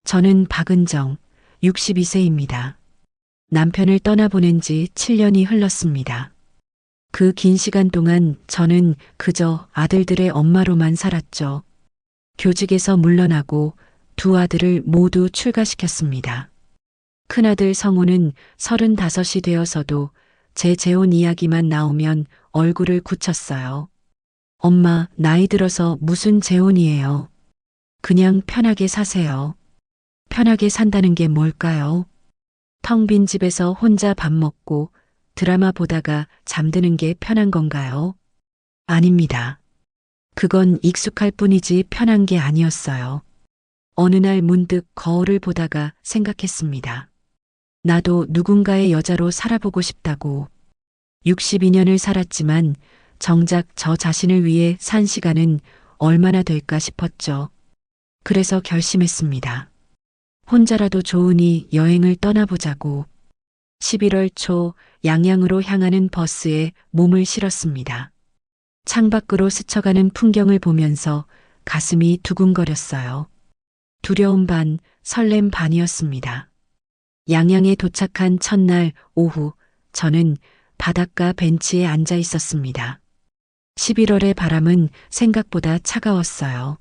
저는 박은정, 62세입니다. 남편을 떠나보낸 지 7년이 흘렀습니다. 그 긴 시간 동안 저는 그저 아들들의 엄마로만 살았죠. 교직에서 물러나고 두 아들을 모두 출가시켰습니다. 큰아들 성우는 35이 되어서도 제 재혼 이야기만 나오면 얼굴을 굳혔어요. 엄마, 나이 들어서 무슨 재혼이에요. 그냥 편하게 사세요. 편하게 산다는 게 뭘까요? 텅 빈 집에서 혼자 밥 먹고 드라마 보다가 잠드는 게 편한 건가요? 아닙니다. 그건 익숙할 뿐이지 편한 게 아니었어요. 어느 날 문득 거울을 보다가 생각했습니다. 나도 누군가의 여자로 살아보고 싶다고. 62년을 살았지만 정작 저 자신을 위해 산 시간은 얼마나 될까 싶었죠. 그래서 결심했습니다. 혼자라도 좋으니 여행을 떠나보자고. 11월 초 양양으로 향하는 버스에 몸을 실었습니다. 창밖으로 스쳐가는 풍경을 보면서 가슴이 두근거렸어요. 두려움 반, 설렘 반이었습니다. 양양에 도착한 첫날 오후, 저는 바닷가 벤치에 앉아 있었습니다. 11월의 바람은 생각보다 차가웠어요.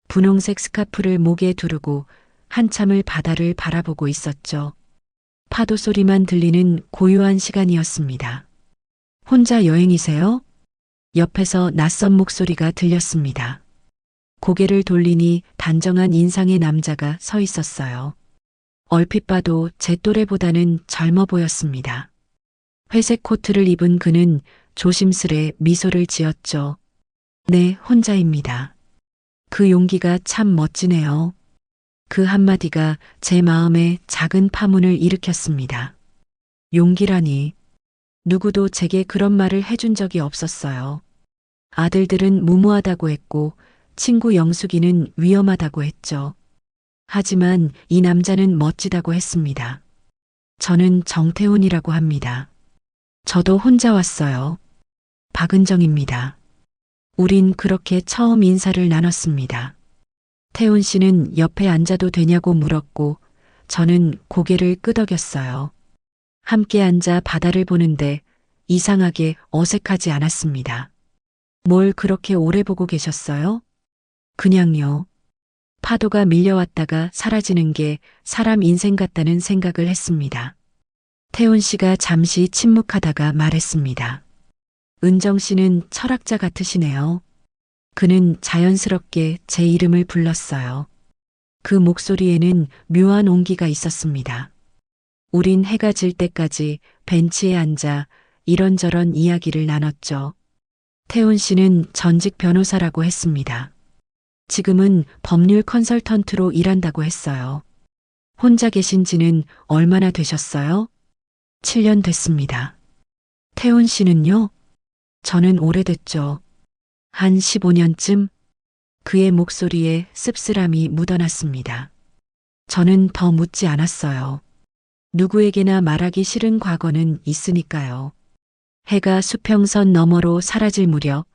분홍색 스카프를 목에 두르고 한참을 바다를 바라보고 있었죠. 파도 소리만 들리는 고요한 시간이었습니다. 혼자 여행이세요? 옆에서 낯선 목소리가 들렸습니다. 고개를 돌리니 단정한 인상의 남자가 서 있었어요. 얼핏 봐도 제 또래보다는 젊어 보였습니다. 회색 코트를 입은 그는 조심스레 미소를 지었죠. 네, 혼자입니다. 그 용기가 참 멋지네요. 그 한마디가 제 마음에 작은 파문을 일으켰습니다. 용기라니. 누구도 제게 그런 말을 해준 적이 없었어요. 아들들은 무모하다고 했고 친구 영숙이는 위험하다고 했죠. 하지만 이 남자는 멋지다고 했습니다. 저는 정태훈이라고 합니다. 저도 혼자 왔어요. 박은정입니다. 우린 그렇게 처음 인사를 나눴습니다. 태훈 씨는 옆에 앉아도 되냐고 물었고 저는 고개를 끄덕였어요. 함께 앉아 바다를 보는데 이상하게 어색하지 않았습니다. 뭘 그렇게 오래 보고 계셨어요? 그냥요. 파도가 밀려왔다가 사라지는 게 사람 인생 같다는 생각을 했습니다. 태훈 씨가 잠시 침묵하다가 말했습니다. 은정 씨는 철학자 같으시네요. 그는 자연스럽게 제 이름을 불렀어요. 그 목소리에는 묘한 온기가 있었습니다. 우린 해가 질 때까지 벤치에 앉아 이런저런 이야기를 나눴죠. 태훈 씨는 전직 변호사라고 했습니다. 지금은 법률 컨설턴트로 일한다고 했어요. 혼자 계신 지는 얼마나 되셨어요? 7년 됐습니다. 태훈 씨는요? 저는 오래됐죠. 한 15년쯤? 그의 목소리에 씁쓸함이 묻어났습니다. 저는 더 묻지 않았어요. 누구에게나 말하기 싫은 과거는 있으니까요. 해가 수평선 너머로 사라질 무렵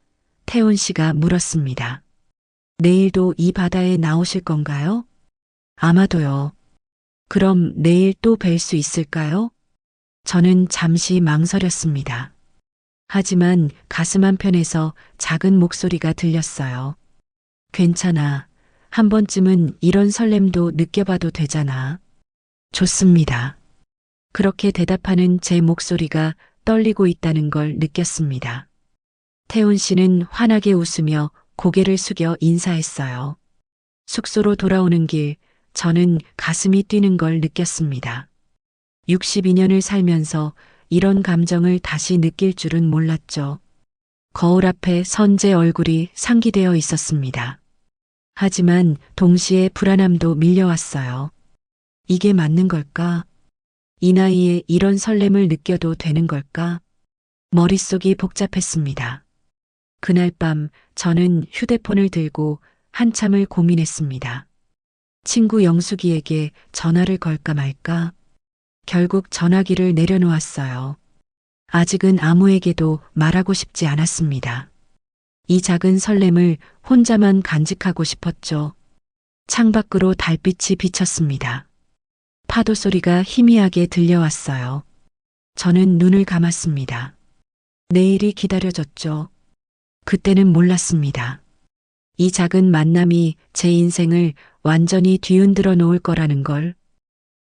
태훈 씨가 물었습니다. 내일도 이 바다에 나오실 건가요? 아마도요. 그럼 내일 또 뵐 수 있을까요? 저는 잠시 망설였습니다. 하지만 가슴 한편에서 작은 목소리가 들렸어요. 괜찮아. 한 번쯤은 이런 설렘도 느껴봐도 되잖아. 좋습니다. 그렇게 대답하는 제 목소리가 떨리고 있다는 걸 느꼈습니다. 태훈 씨는 환하게 웃으며 고개를 숙여 인사했어요. 숙소로 돌아오는 길, 저는 가슴이 뛰는 걸 느꼈습니다. 62년을 살면서 이런 감정을 다시 느낄 줄은 몰랐죠. 거울 앞에 선 제 얼굴이 상기되어 있었습니다. 하지만 동시에 불안함도 밀려왔어요. 이게 맞는 걸까? 이 나이에 이런 설렘을 느껴도 되는 걸까? 머릿속이 복잡했습니다. 그날 밤 저는 휴대폰을 들고 한참을 고민했습니다. 친구 영숙이에게 전화를 걸까 말까? 결국 전화기를 내려놓았어요. 아직은 아무에게도 말하고 싶지 않았습니다. 이 작은 설렘을 혼자만 간직하고 싶었죠. 창밖으로 달빛이 비쳤습니다. 파도 소리가 희미하게 들려왔어요. 저는 눈을 감았습니다. 내일이 기다려졌죠. 그때는 몰랐습니다. 이 작은 만남이 제 인생을 완전히 뒤흔들어 놓을 거라는 걸.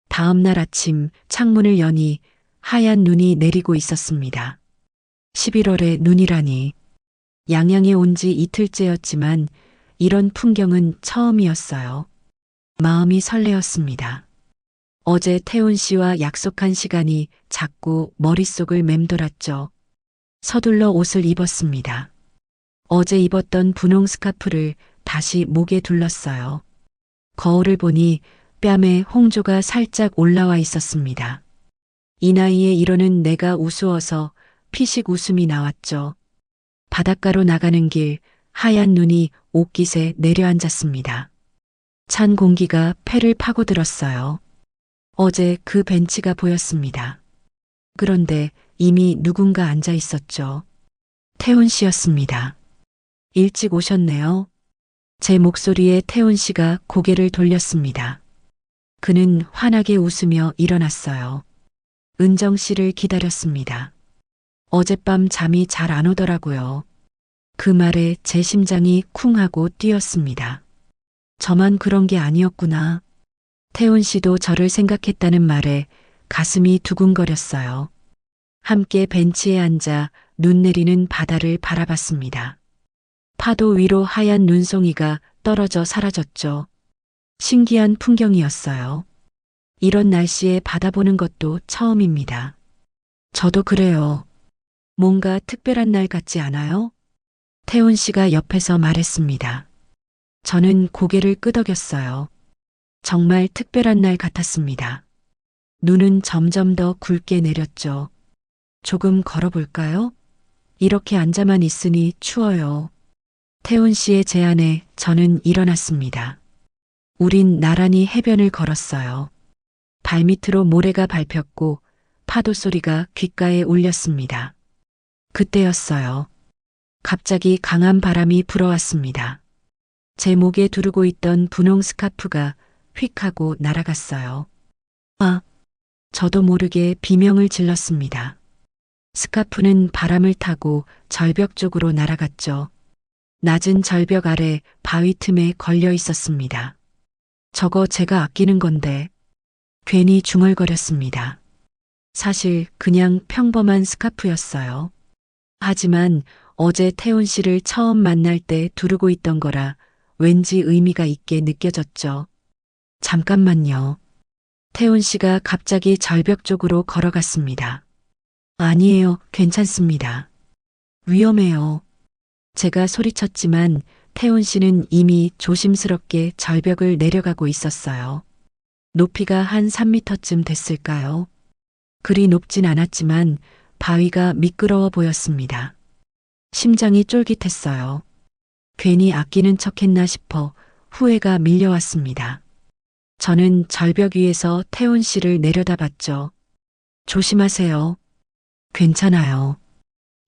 다음 날 아침 창문을 여니 하얀 눈이 내리고 있었습니다. 11월에 눈이라니. 양양에 온 지 이틀째였지만 이런 풍경은 처음이었어요. 마음이 설레었습니다. 어제 태훈 씨와 약속한 시간이 자꾸 머릿속을 맴돌았죠. 서둘러 옷을 입었습니다. 어제 입었던 분홍 스카프를 다시 목에 둘렀어요. 거울을 보니 뺨에 홍조가 살짝 올라와 있었습니다. 이 나이에 이러는 내가 우스워서 피식 웃음이 나왔죠. 바닷가로 나가는 길 하얀 눈이 옷깃에 내려앉았습니다. 찬 공기가 폐를 파고들었어요. 어제 그 벤치가 보였습니다. 그런데 이미 누군가 앉아 있었죠. 태훈 씨였습니다. 일찍 오셨네요. 제 목소리에 태훈 씨가 고개를 돌렸습니다. 그는 환하게 웃으며 일어났어요. 은정 씨를 기다렸습니다. 어젯밤 잠이 잘 안 오더라고요. 그 말에 제 심장이 쿵 하고 뛰었습니다. 저만 그런 게 아니었구나. 태훈 씨도 저를 생각했다는 말에 가슴이 두근거렸어요. 함께 벤치에 앉아 눈 내리는 바다를 바라봤습니다. 파도 위로 하얀 눈송이가 떨어져 사라졌죠. 신기한 풍경이었어요. 이런 날씨에 바다 보는 것도 처음입니다. 저도 그래요. 뭔가 특별한 날 같지 않아요? 태훈 씨가 옆에서 말했습니다. 저는 고개를 끄덕였어요. 정말 특별한 날 같았습니다. 눈은 점점 더 굵게 내렸죠. 조금 걸어볼까요? 이렇게 앉아만 있으니 추워요. 태훈 씨의 제안에 저는 일어났습니다. 우린 나란히 해변을 걸었어요. 발밑으로 모래가 밟혔고 파도 소리가 귓가에 울렸습니다. 그때였어요. 갑자기 강한 바람이 불어왔습니다. 제 목에 두르고 있던 분홍 스카프가 휙 하고 날아갔어요. 아, 저도 모르게 비명을 질렀습니다. 스카프는 바람을 타고 절벽 쪽으로 날아갔죠. 낮은 절벽 아래 바위 틈에 걸려 있었습니다. 저거 제가 아끼는 건데. 괜히 중얼거렸습니다. 사실 그냥 평범한 스카프였어요. 하지만 어제 태훈 씨를 처음 만날 때 두르고 있던 거라 왠지 의미가 있게 느껴졌죠. 잠깐만요. 태훈 씨가 갑자기 절벽 쪽으로 걸어갔습니다. 아니에요, 괜찮습니다. 위험해요. 제가 소리쳤지만 태훈 씨는 이미 조심스럽게 절벽을 내려가고 있었어요. 높이가 한 3미터쯤 됐을까요? 그리 높진 않았지만 바위가 미끄러워 보였습니다. 심장이 쫄깃했어요. 괜히 아끼는 척했나 싶어 후회가 밀려왔습니다. 저는 절벽 위에서 태훈 씨를 내려다봤죠. 조심하세요. 괜찮아요.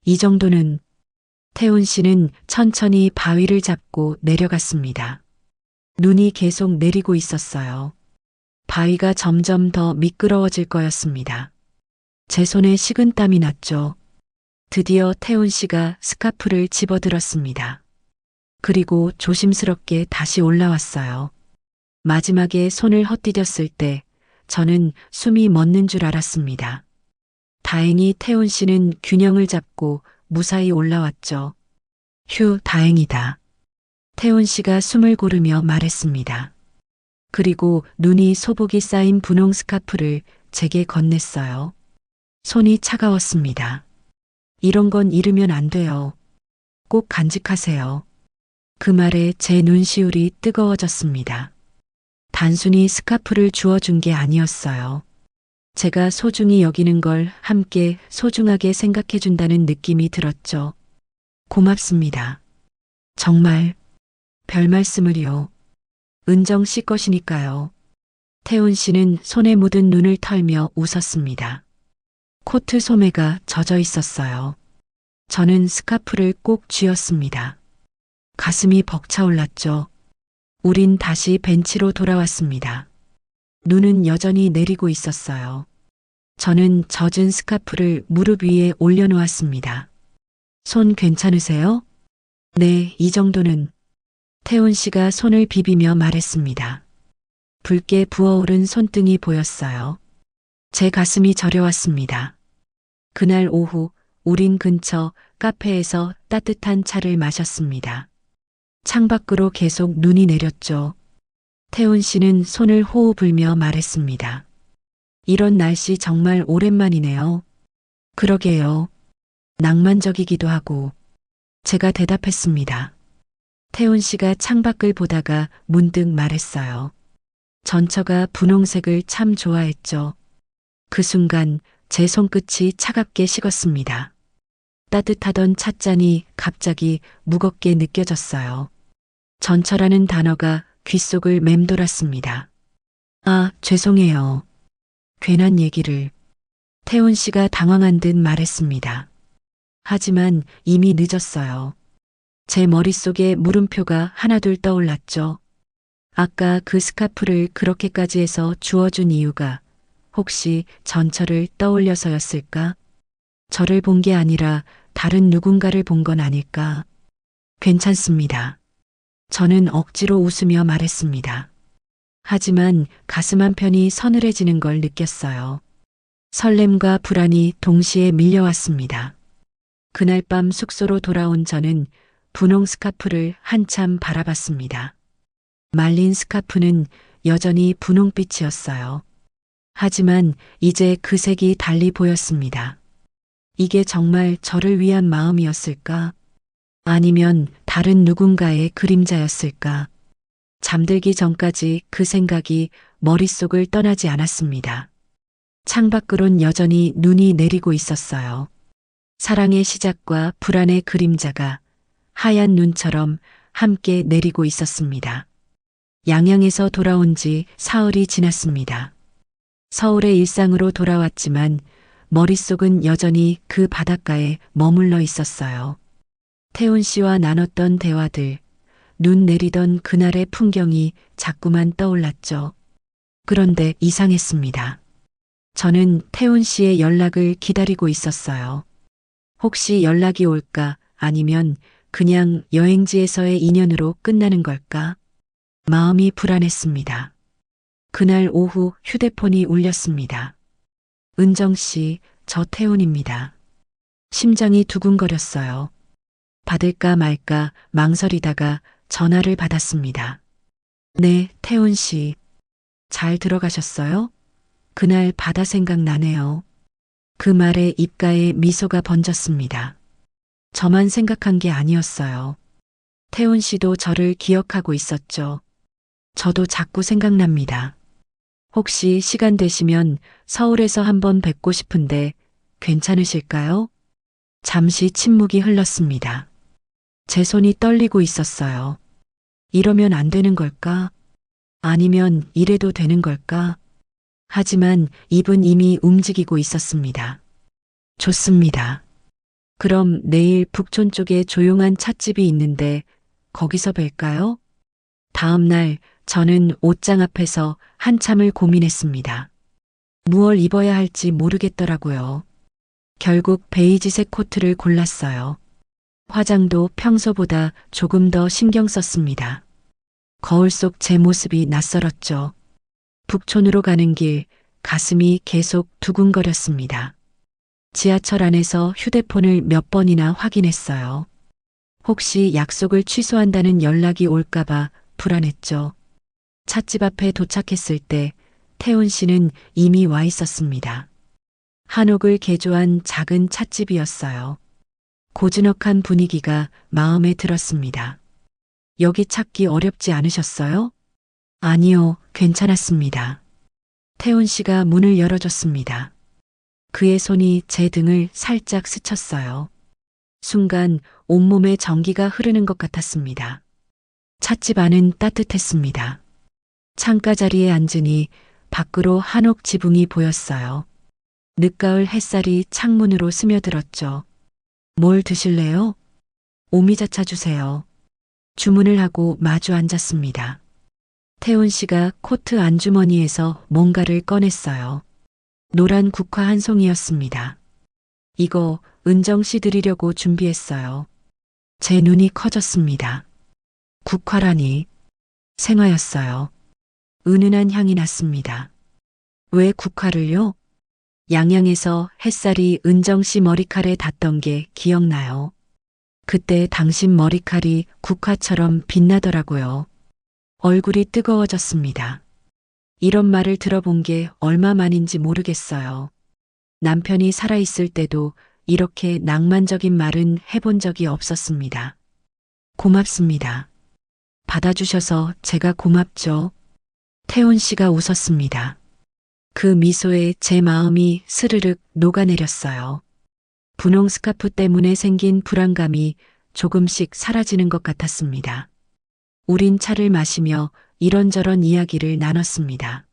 이 정도는. 태훈 씨는 천천히 바위를 잡고 내려갔습니다. 눈이 계속 내리고 있었어요. 바위가 점점 더 미끄러워질 거였습니다. 제 손에 식은땀이 났죠. 드디어 태훈 씨가 스카프를 집어들었습니다. 그리고 조심스럽게 다시 올라왔어요. 마지막에 손을 헛디뎠을 때 저는 숨이 멎는 줄 알았습니다. 다행히 태훈 씨는 균형을 잡고 무사히 올라왔죠. 휴, 다행이다. 태훈 씨가 숨을 고르며 말했습니다. 그리고 눈이 소복이 쌓인 분홍 스카프를 제게 건넸어요. 손이 차가웠습니다. 이런 건 잃으면 안 돼요. 꼭 간직하세요. 그 말에 제 눈시울이 뜨거워졌습니다. 단순히 스카프를 주워준 게 아니었어요. 제가 소중히 여기는 걸 함께 소중하게 생각해준다는 느낌이 들었죠. 고맙습니다. 정말 별 말씀을요. 은정 씨 것이니까요. 태훈 씨는 손에 묻은 눈을 털며 웃었습니다. 코트 소매가 젖어 있었어요. 저는 스카프를 꼭 쥐었습니다. 가슴이 벅차올랐죠. 우린 다시 벤치로 돌아왔습니다. 눈은 여전히 내리고 있었어요. 저는 젖은 스카프를 무릎 위에 올려놓았습니다. 손 괜찮으세요? 네, 이 정도는. 태훈 씨가 손을 비비며 말했습니다. 붉게 부어오른 손등이 보였어요. 제 가슴이 저려왔습니다. 그날 오후 우린 근처 카페에서 따뜻한 차를 마셨습니다. 창밖으로 계속 눈이 내렸죠. 태훈 씨는 손을 호호 불며 말했습니다. 이런 날씨 정말 오랜만이네요. 그러게요. 낭만적이기도 하고. 제가 대답했습니다. 태훈 씨가 창밖을 보다가 문득 말했어요. 전처가 분홍색을 참 좋아했죠. 그 순간 제 손끝이 차갑게 식었습니다. 따뜻하던 찻잔이 갑자기 무겁게 느껴졌어요. 전처라는 단어가 귓속을 맴돌았습니다. 아, 죄송해요. 괜한 얘기를. 태훈 씨가 당황한 듯 말했습니다. 하지만 이미 늦었어요. 제 머릿속에 물음표가 하나둘 떠올랐죠. 아까 그 스카프를 그렇게까지 해서 주워준 이유가 혹시 전처를 떠올려서였을까? 저를 본 게 아니라 다른 누군가를 본 건 아닐까? 괜찮습니다. 저는 억지로 웃으며 말했습니다. 하지만 가슴 한편이 서늘해지는 걸 느꼈어요. 설렘과 불안이 동시에 밀려왔습니다. 그날 밤 숙소로 돌아온 저는 분홍 스카프를 한참 바라봤습니다. 말린 스카프는 여전히 분홍빛이었어요. 하지만 이제 그 색이 달리 보였습니다. 이게 정말 저를 위한 마음이었을까? 아니면 다른 누군가의 그림자였을까? 잠들기 전까지 그 생각이 머릿속을 떠나지 않았습니다. 창밖으론 여전히 눈이 내리고 있었어요. 사랑의 시작과 불안의 그림자가 하얀 눈처럼 함께 내리고 있었습니다. 양양에서 돌아온 지 사흘이 지났습니다. 서울의 일상으로 돌아왔지만 머릿속은 여전히 그 바닷가에 머물러 있었어요. 태훈 씨와 나눴던 대화들, 눈 내리던 그날의 풍경이 자꾸만 떠올랐죠. 그런데 이상했습니다. 저는 태훈 씨의 연락을 기다리고 있었어요. 혹시 연락이 올까 아니면 그냥 여행지에서의 인연으로 끝나는 걸까? 마음이 불안했습니다. 그날 오후 휴대폰이 울렸습니다. 은정 씨, 저 태훈입니다. 심장이 두근거렸어요. 받을까 말까 망설이다가 전화를 받았습니다. 네, 태훈 씨. 잘 들어가셨어요? 그날 바다 생각나네요. 그 말에 입가에 미소가 번졌습니다. 저만 생각한 게 아니었어요. 태훈 씨도 저를 기억하고 있었죠. 저도 자꾸 생각납니다. 혹시 시간 되시면 서울에서 한번 뵙고 싶은데 괜찮으실까요? 잠시 침묵이 흘렀습니다. 제 손이 떨리고 있었어요. 이러면 안 되는 걸까? 아니면 이래도 되는 걸까? 하지만 입은 이미 움직이고 있었습니다. 좋습니다. 그럼 내일 북촌 쪽에 조용한 찻집이 있는데 거기서 뵐까요? 다음 날 저는 옷장 앞에서 한참을 고민했습니다. 무얼 입어야 할지 모르겠더라고요. 결국 베이지색 코트를 골랐어요. 화장도 평소보다 조금 더 신경 썼습니다. 거울 속 제 모습이 낯설었죠. 북촌으로 가는 길, 가슴이 계속 두근거렸습니다. 지하철 안에서 휴대폰을 몇 번이나 확인했어요. 혹시 약속을 취소한다는 연락이 올까봐 불안했죠. 찻집 앞에 도착했을 때 태훈 씨는 이미 와 있었습니다. 한옥을 개조한 작은 찻집이었어요. 고즈넉한 분위기가 마음에 들었습니다. 여기 찾기 어렵지 않으셨어요? 아니요, 괜찮았습니다. 태훈 씨가 문을 열어줬습니다. 그의 손이 제 등을 살짝 스쳤어요. 순간 온몸에 전기가 흐르는 것 같았습니다. 찻집 안은 따뜻했습니다. 창가 자리에 앉으니 밖으로 한옥 지붕이 보였어요. 늦가을 햇살이 창문으로 스며들었죠. 뭘 드실래요? 오미자차 주세요. 주문을 하고 마주 앉았습니다. 태훈 씨가 코트 안주머니에서 뭔가를 꺼냈어요. 노란 국화 한 송이였습니다. 이거 은정 씨 드리려고 준비했어요. 제 눈이 커졌습니다. 국화라니 생화였어요. 은은한 향이 났습니다. 왜 국화를요? 양양에서 햇살이 은정 씨 머리칼에 닿던 게 기억나요. 그때 당신 머리칼이 국화처럼 빛나더라고요. 얼굴이 뜨거워졌습니다. 이런 말을 들어본 게 얼마만인지 모르겠어요. 남편이 살아있을 때도 이렇게 낭만적인 말은 해본 적이 없었습니다. 고맙습니다. 받아주셔서 제가 고맙죠. 태훈 씨가 웃었습니다. 그 미소에 제 마음이 스르륵 녹아내렸어요. 분홍 스카프 때문에 생긴 불안감이 조금씩 사라지는 것 같았습니다. 우린 차를 마시며 이런저런 이야기를 나눴습니다.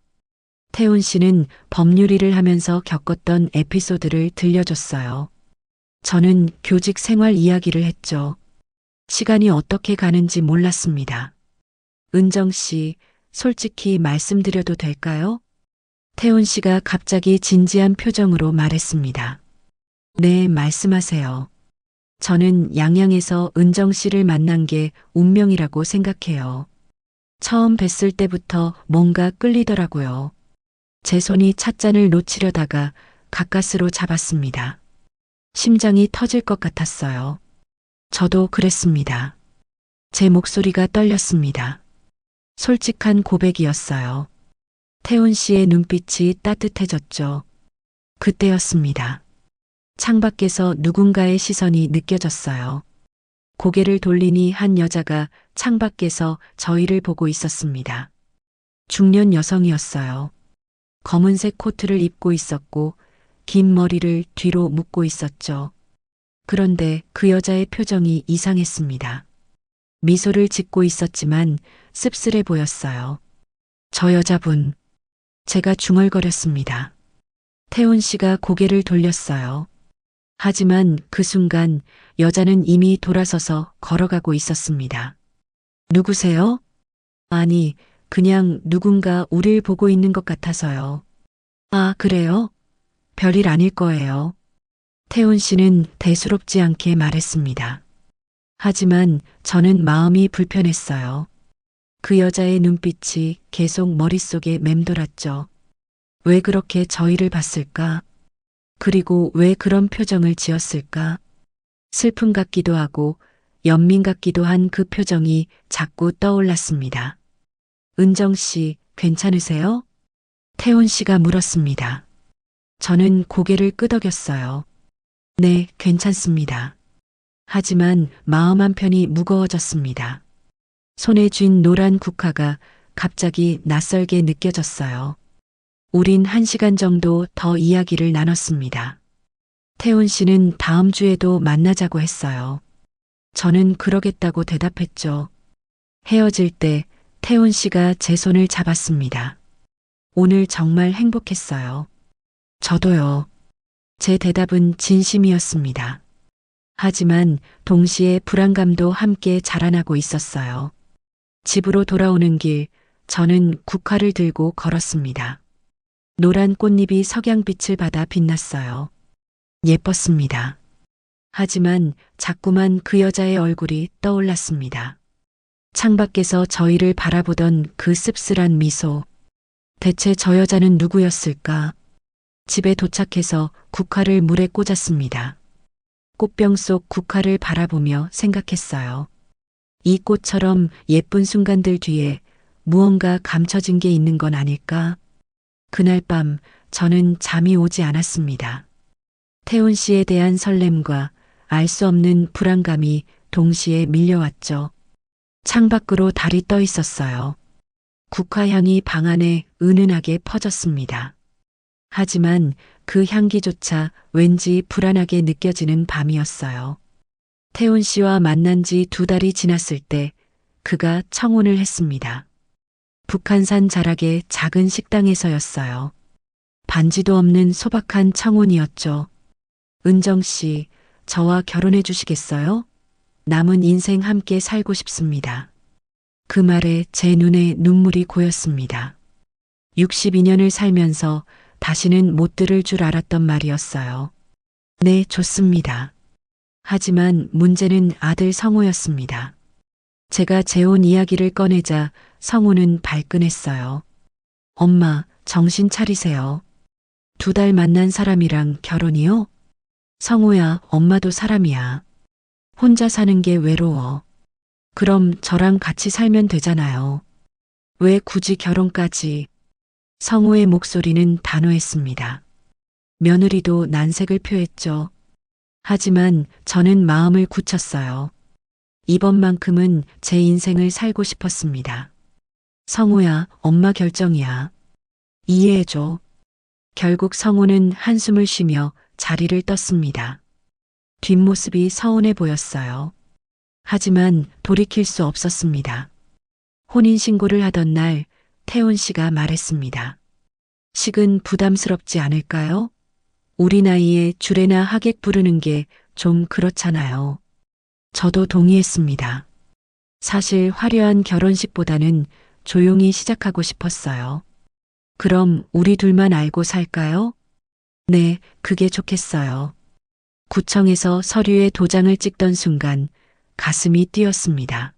태훈 씨는 법률 일을 하면서 겪었던 에피소드를 들려줬어요. 저는 교직 생활 이야기를 했죠. 시간이 어떻게 가는지 몰랐습니다. 은정 씨, 솔직히 말씀드려도 될까요? 태훈 씨가 갑자기 진지한 표정으로 말했습니다. 네, 말씀하세요. 저는 양양에서 은정 씨를 만난 게 운명이라고 생각해요. 처음 뵀을 때부터 뭔가 끌리더라고요. 제 손이 찻잔을 놓치려다가 가까스로 잡았습니다. 심장이 터질 것 같았어요. 저도 그랬습니다. 제 목소리가 떨렸습니다. 솔직한 고백이었어요. 태훈 씨의 눈빛이 따뜻해졌죠. 그때였습니다. 창밖에서 누군가의 시선이 느껴졌어요. 고개를 돌리니 한 여자가 창밖에서 저희를 보고 있었습니다. 중년 여성이었어요. 검은색 코트를 입고 있었고 긴 머리를 뒤로 묶고 있었죠. 그런데 그 여자의 표정이 이상했습니다. 미소를 짓고 있었지만 씁쓸해 보였어요. 저 여자분, 제가 중얼거렸습니다. 태훈 씨가 고개를 돌렸어요. 하지만 그 순간 여자는 이미 돌아서서 걸어가고 있었습니다. 누구세요? 아니, 그냥 누군가 우릴 보고 있는 것 같아서요. 아, 그래요? 별일 아닐 거예요. 태훈 씨는 대수롭지 않게 말했습니다. 하지만 저는 마음이 불편했어요. 그 여자의 눈빛이 계속 머릿속에 맴돌았죠. 왜 그렇게 저희를 봤을까? 그리고 왜 그런 표정을 지었을까? 슬픔 같기도 하고 연민 같기도 한 그 표정이 자꾸 떠올랐습니다. 은정 씨, 괜찮으세요? 태훈 씨가 물었습니다. 저는 고개를 끄덕였어요. 네, 괜찮습니다. 하지만 마음 한편이 무거워졌습니다. 손에 쥔 노란 국화가 갑자기 낯설게 느껴졌어요. 우린 1시간 정도 더 이야기를 나눴습니다. 태훈 씨는 다음 주에도 만나자고 했어요. 저는 그러겠다고 대답했죠. 헤어질 때 태훈 씨가 제 손을 잡았습니다. 오늘 정말 행복했어요. 저도요. 제 대답은 진심이었습니다. 하지만 동시에 불안감도 함께 자라나고 있었어요. 집으로 돌아오는 길, 저는 국화를 들고 걸었습니다. 노란 꽃잎이 석양빛을 받아 빛났어요. 예뻤습니다. 하지만 자꾸만 그 여자의 얼굴이 떠올랐습니다. 창밖에서 저희를 바라보던 그 씁쓸한 미소. 대체 저 여자는 누구였을까? 집에 도착해서 국화를 물에 꽂았습니다. 꽃병 속 국화를 바라보며 생각했어요. 이 꽃처럼 예쁜 순간들 뒤에 무언가 감춰진 게 있는 건 아닐까? 그날 밤 저는 잠이 오지 않았습니다. 태훈 씨에 대한 설렘과 알 수 없는 불안감이 동시에 밀려왔죠. 창밖으로 달이 떠 있었어요. 국화향이 방 안에 은은하게 퍼졌습니다. 하지만 그 향기조차 왠지 불안하게 느껴지는 밤이었어요. 태훈 씨와 만난 지 2달이 지났을 때 그가 청혼을 했습니다. 북한산 자락의 작은 식당에서였어요. 반지도 없는 소박한 청혼이었죠. 은정 씨, 저와 결혼해 주시겠어요? 남은 인생 함께 살고 싶습니다. 그 말에 제 눈에 눈물이 고였습니다. 62년을 살면서 다시는 못 들을 줄 알았던 말이었어요. 네, 좋습니다. 하지만 문제는 아들 성호였습니다. 제가 재혼 이야기를 꺼내자 성호는 발끈했어요. 엄마, 정신 차리세요. 2달 만난 사람이랑 결혼이요? 성호야, 엄마도 사람이야. 혼자 사는 게 외로워. 그럼 저랑 같이 살면 되잖아요. 왜 굳이 결혼까지? 성호의 목소리는 단호했습니다. 며느리도 난색을 표했죠. 하지만 저는 마음을 굳혔어요. 이번만큼은 제 인생을 살고 싶었습니다. 성호야, 엄마 결정이야. 이해해줘. 결국 성호는 한숨을 쉬며 자리를 떴습니다. 뒷모습이 서운해 보였어요. 하지만 돌이킬 수 없었습니다. 혼인신고를 하던 날 태훈 씨가 말했습니다. 식은 부담스럽지 않을까요? 우리 나이에 주례나 하객 부르는 게 좀 그렇잖아요. 저도 동의했습니다. 사실 화려한 결혼식보다는 조용히 시작하고 싶었어요. 그럼 우리 둘만 알고 살까요? 네, 그게 좋겠어요. 구청에서 서류에 도장을 찍던 순간 가슴이 뛰었습니다.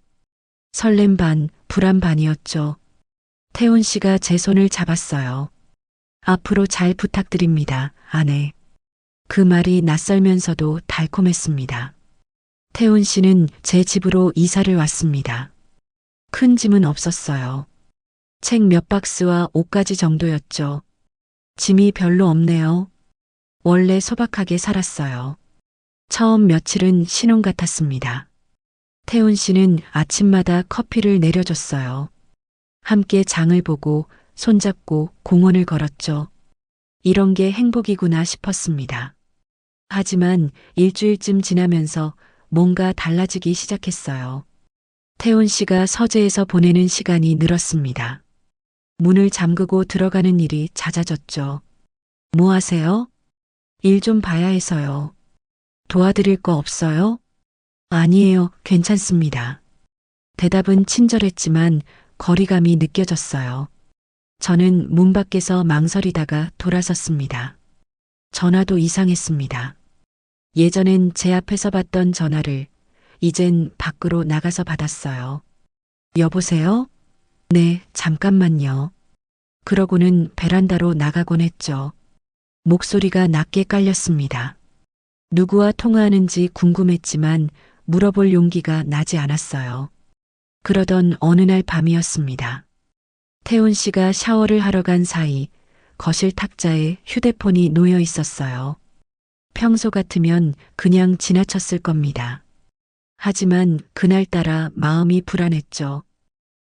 설렘 반, 불안 반이었죠. 태훈 씨가 제 손을 잡았어요. 앞으로 잘 부탁드립니다, 아내. 그 말이 낯설면서도 달콤했습니다. 태훈 씨는 제 집으로 이사를 왔습니다. 큰 짐은 없었어요. 책 몇 박스와 옷가지 정도였죠. 짐이 별로 없네요. 원래 소박하게 살았어요. 처음 며칠은 신혼 같았습니다. 태훈 씨는 아침마다 커피를 내려줬어요. 함께 장을 보고 손잡고 공원을 걸었죠. 이런 게 행복이구나 싶었습니다. 하지만 일주일쯤 지나면서 뭔가 달라지기 시작했어요. 태훈 씨가 서재에서 보내는 시간이 늘었습니다. 문을 잠그고 들어가는 일이 잦아졌죠. 뭐 하세요? 일 좀 봐야 해서요. 도와드릴 거 없어요? 아니에요, 괜찮습니다. 대답은 친절했지만 거리감이 느껴졌어요. 저는 문 밖에서 망설이다가 돌아섰습니다. 전화도 이상했습니다. 예전엔 제 앞에서 받던 전화를 이젠 밖으로 나가서 받았어요. 여보세요? 네, 잠깐만요. 그러고는 베란다로 나가곤 했죠. 목소리가 낮게 깔렸습니다. 누구와 통화하는지 궁금했지만 물어볼 용기가 나지 않았어요. 그러던 어느 날 밤이었습니다. 태훈 씨가 샤워를 하러 간 사이 거실 탁자에 휴대폰이 놓여 있었어요. 평소 같으면 그냥 지나쳤을 겁니다. 하지만 그날따라 마음이 불안했죠.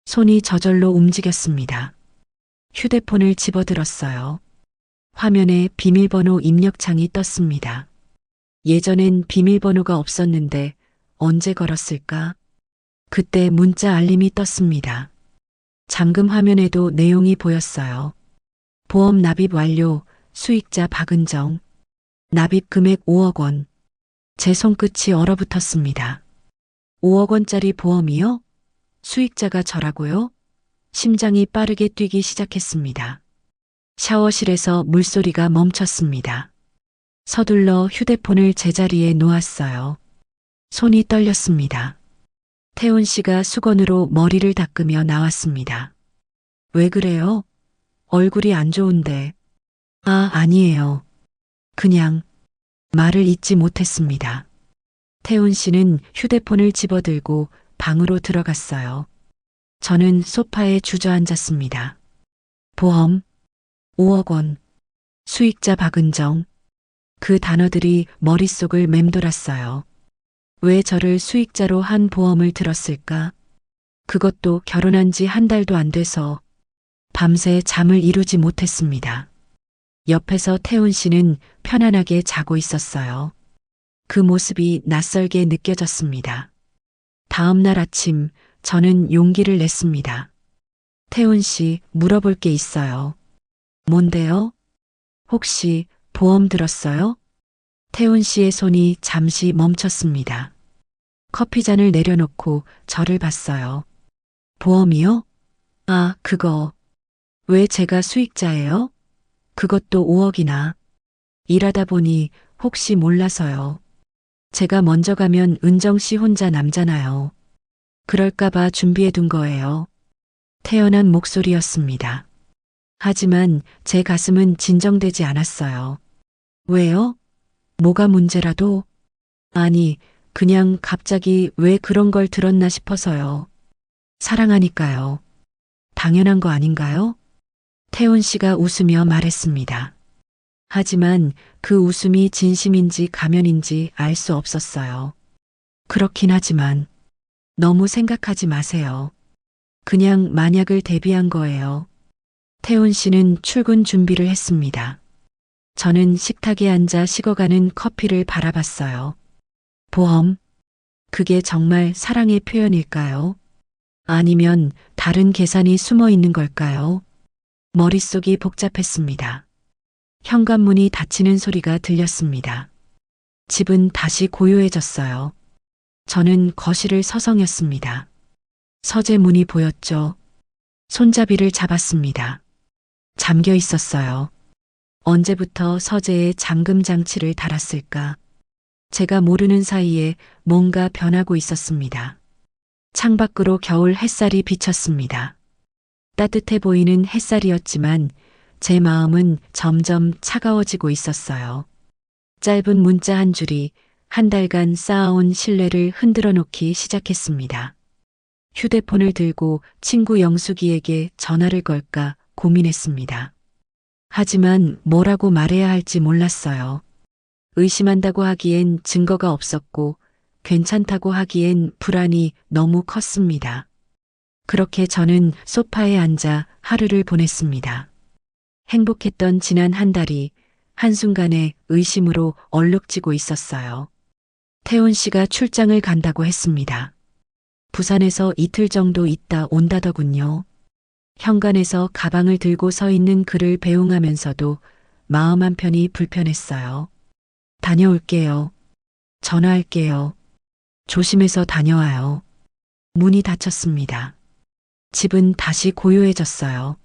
손이 저절로 움직였습니다. 휴대폰을 집어들었어요. 화면에 비밀번호 입력창이 떴습니다. 예전엔 비밀번호가 없었는데 언제 걸었을까? 그때 문자 알림이 떴습니다. 잠금 화면에도 내용이 보였어요. 보험 납입 완료, 수익자 박은정. 납입 금액 5억 원. 제 손끝이 얼어붙었습니다. 5억 원짜리 보험이요? 수익자가 저라고요? 심장이 빠르게 뛰기 시작했습니다. 샤워실에서 물소리가 멈췄습니다. 서둘러 휴대폰을 제자리에 놓았어요. 손이 떨렸습니다. 태훈 씨가 수건으로 머리를 닦으며 나왔습니다. 왜 그래요? 얼굴이 안 좋은데. 아, 아니에요. 그냥 말을 잇지 못했습니다. 태훈 씨는 휴대폰을 집어들고 방으로 들어갔어요. 저는 소파에 주저앉았습니다. 보험, 5억 원, 수익자 박은정. 그 단어들이 머릿속을 맴돌았어요. 왜 저를 수익자로 한 보험을 들었을까? 그것도 결혼한 지 한 달도 안 돼서 밤새 잠을 이루지 못했습니다. 옆에서 태훈 씨는 편안하게 자고 있었어요. 그 모습이 낯설게 느껴졌습니다. 다음 날 아침 저는 용기를 냈습니다. 태훈 씨, 물어볼 게 있어요. 뭔데요? 혹시 보험 들었어요? 태훈 씨의 손이 잠시 멈췄습니다. 커피잔을 내려놓고 저를 봤어요. 보험이요? 아, 그거. 왜 제가 수익자예요? 그것도 5억이나. 일하다 보니 혹시 몰라서요. 제가 먼저 가면 은정 씨 혼자 남잖아요. 그럴까봐 준비해 둔 거예요. 태연한 목소리였습니다. 하지만 제 가슴은 진정되지 않았어요. 왜요? 뭐가 문제라도? 아니, 그냥 갑자기 왜 그런 걸 들었나 싶어서요. 사랑하니까요. 당연한 거 아닌가요? 태훈 씨가 웃으며 말했습니다. 하지만 그 웃음이 진심인지 가면인지 알 수 없었어요. 그렇긴 하지만 너무 생각하지 마세요. 그냥 만약을 대비한 거예요. 태훈 씨는 출근 준비를 했습니다. 저는 식탁에 앉아 식어가는 커피를 바라봤어요. 보험? 그게 정말 사랑의 표현일까요? 아니면 다른 계산이 숨어 있는 걸까요? 머릿속이 복잡했습니다. 현관문이 닫히는 소리가 들렸습니다. 집은 다시 고요해졌어요. 저는 거실을 서성였습니다. 서재 문이 보였죠. 손잡이를 잡았습니다. 잠겨 있었어요. 언제부터 서재에 잠금 장치를 달았을까? 제가 모르는 사이에 뭔가 변하고 있었습니다. 창밖으로 겨울 햇살이 비쳤습니다. 따뜻해 보이는 햇살이었지만 제 마음은 점점 차가워지고 있었어요. 짧은 문자 한 줄이 한 달간 쌓아온 신뢰를 흔들어 놓기 시작했습니다. 휴대폰을 들고 친구 영숙이에게 전화를 걸까 고민했습니다. 하지만 뭐라고 말해야 할지 몰랐어요. 의심한다고 하기엔 증거가 없었고 괜찮다고 하기엔 불안이 너무 컸습니다. 그렇게 저는 소파에 앉아 하루를 보냈습니다. 행복했던 지난 한 달이 한순간에 의심으로 얼룩지고 있었어요. 태훈 씨가 출장을 간다고 했습니다. 부산에서 이틀 정도 있다 온다더군요. 현관에서 가방을 들고 서 있는 그를 배웅하면서도 마음 한편이 불편했어요. 다녀올게요. 전화할게요. 조심해서 다녀와요. 문이 닫혔습니다. 집은 다시 고요해졌어요.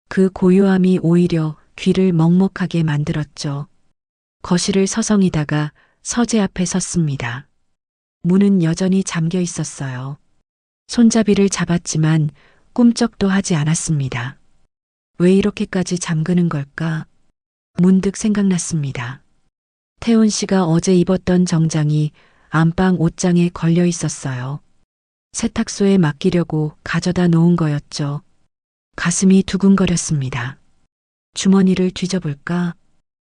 그 고요함이 오히려 귀를 먹먹하게 만들었죠. 거실을 서성이다가 서재 앞에 섰습니다. 문은 여전히 잠겨 있었어요. 손잡이를 잡았지만 꿈쩍도 하지 않았습니다. 왜 이렇게까지 잠그는 걸까? 문득 생각났습니다. 태훈 씨가 어제 입었던 정장이 안방 옷장에 걸려 있었어요. 세탁소에 맡기려고 가져다 놓은 거였죠. 가슴이 두근거렸습니다. 주머니를 뒤져볼까?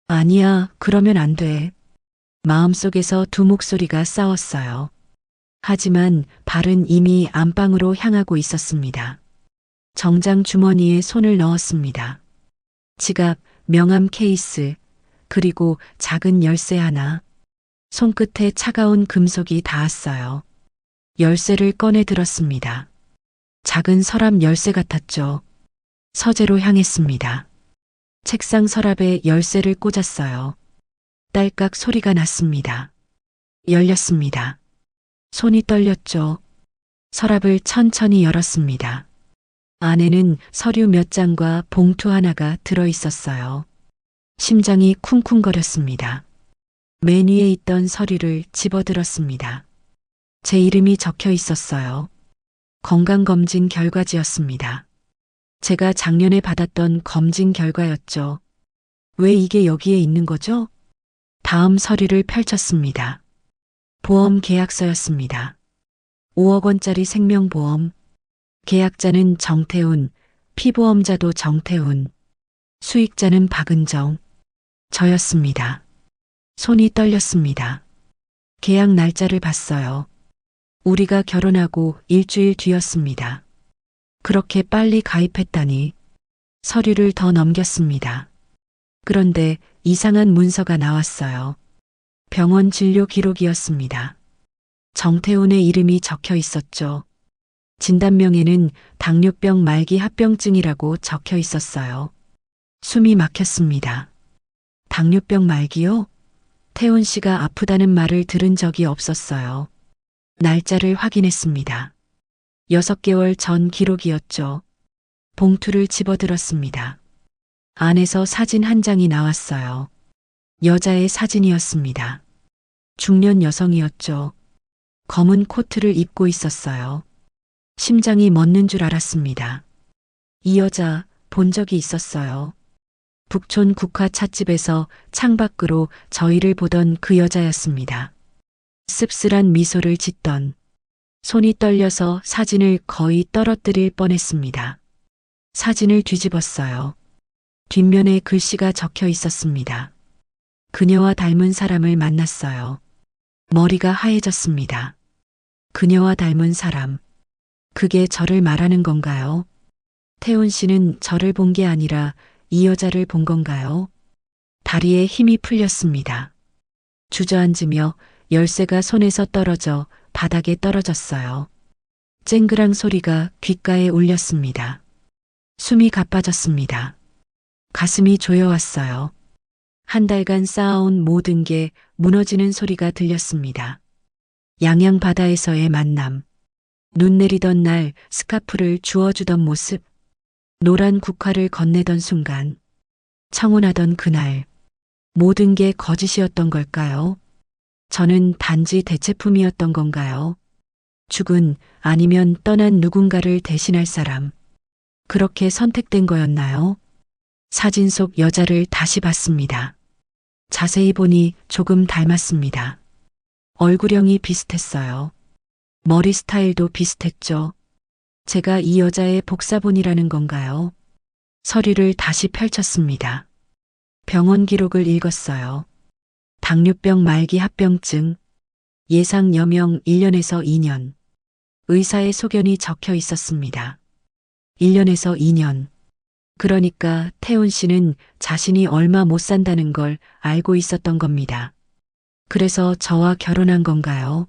아니야, 그러면 안 돼. 마음속에서 두 목소리가 싸웠어요. 하지만 발은 이미 안방으로 향하고 있었습니다. 정장 주머니에 손을 넣었습니다. 지갑, 명함 케이스, 그리고 작은 열쇠 하나. 손끝에 차가운 금속이 닿았어요. 열쇠를 꺼내 들었습니다. 작은 서랍 열쇠 같았죠. 서재로 향했습니다. 책상 서랍에 열쇠를 꽂았어요. 딸깍 소리가 났습니다. 열렸습니다. 손이 떨렸죠. 서랍을 천천히 열었습니다. 안에는 서류 몇 장과 봉투 하나가 들어 있었어요. 심장이 쿵쿵거렸습니다. 맨 위에 있던 서류를 집어들었습니다. 제 이름이 적혀 있었어요. 건강검진 결과지였습니다. 제가 작년에 받았던 검진 결과였죠. 왜 이게 여기에 있는 거죠? 다음 서류를 펼쳤습니다. 보험 계약서였습니다. 5억 원짜리 생명보험. 계약자는 정태훈, 피보험자도 정태훈, 수익자는 박은정. 저였습니다. 손이 떨렸습니다. 계약 날짜를 봤어요. 우리가 결혼하고 일주일 뒤였습니다. 그렇게 빨리 가입했다니. 서류를 더 넘겼습니다. 그런데 이상한 문서가 나왔어요. 병원 진료 기록이었습니다. 정태훈의 이름이 적혀 있었죠. 진단명에는 당뇨병 말기 합병증이라고 적혀 있었어요. 숨이 막혔습니다. 당뇨병 말기요? 태훈 씨가 아프다는 말을 들은 적이 없었어요. 날짜를 확인했습니다. 6개월 전 기록이었죠. 봉투를 집어들었습니다. 안에서 사진 한 장이 나왔어요. 여자의 사진이었습니다. 중년 여성이었죠. 검은 코트를 입고 있었어요. 심장이 멎는 줄 알았습니다. 이 여자 본 적이 있었어요. 북촌 국화 찻집에서 창밖으로 저희를 보던 그 여자였습니다. 씁쓸한 미소를 짓던, 손이 떨려서 사진을 거의 떨어뜨릴 뻔했습니다. 사진을 뒤집었어요. 뒷면에 글씨가 적혀 있었습니다. 그녀와 닮은 사람을 만났어요. 머리가 하얘졌습니다. 그녀와 닮은 사람. 그게 저를 말하는 건가요? 태훈 씨는 저를 본 게 아니라 이 여자를 본 건가요? 다리에 힘이 풀렸습니다. 주저앉으며 열쇠가 손에서 떨어져 바닥에 떨어졌어요. 쨍그랑 소리가 귓가에 울렸습니다. 숨이 가빠졌습니다. 가슴이 조여왔어요. 한 달간 쌓아온 모든 게 무너지는 소리가 들렸습니다. 양양 바다에서의 만남. 눈 내리던 날 스카프를 주워주던 모습. 노란 국화를 건네던 순간. 청혼하던 그날. 모든 게 거짓이었던 걸까요? 저는 단지 대체품이었던 건가요? 죽은 아니면 떠난 누군가를 대신할 사람. 그렇게 선택된 거였나요? 사진 속 여자를 다시 봤습니다. 자세히 보니 조금 닮았습니다. 얼굴형이 비슷했어요. 머리 스타일도 비슷했죠. 제가 이 여자의 복사본이라는 건가요? 서류를 다시 펼쳤습니다. 병원 기록을 읽었어요. 당뇨병 말기 합병증, 예상 여명 1년에서 2년. 의사의 소견이 적혀 있었습니다. 1년에서 2년. 그러니까 태훈 씨는 자신이 얼마 못 산다는 걸 알고 있었던 겁니다. 그래서 저와 결혼한 건가요?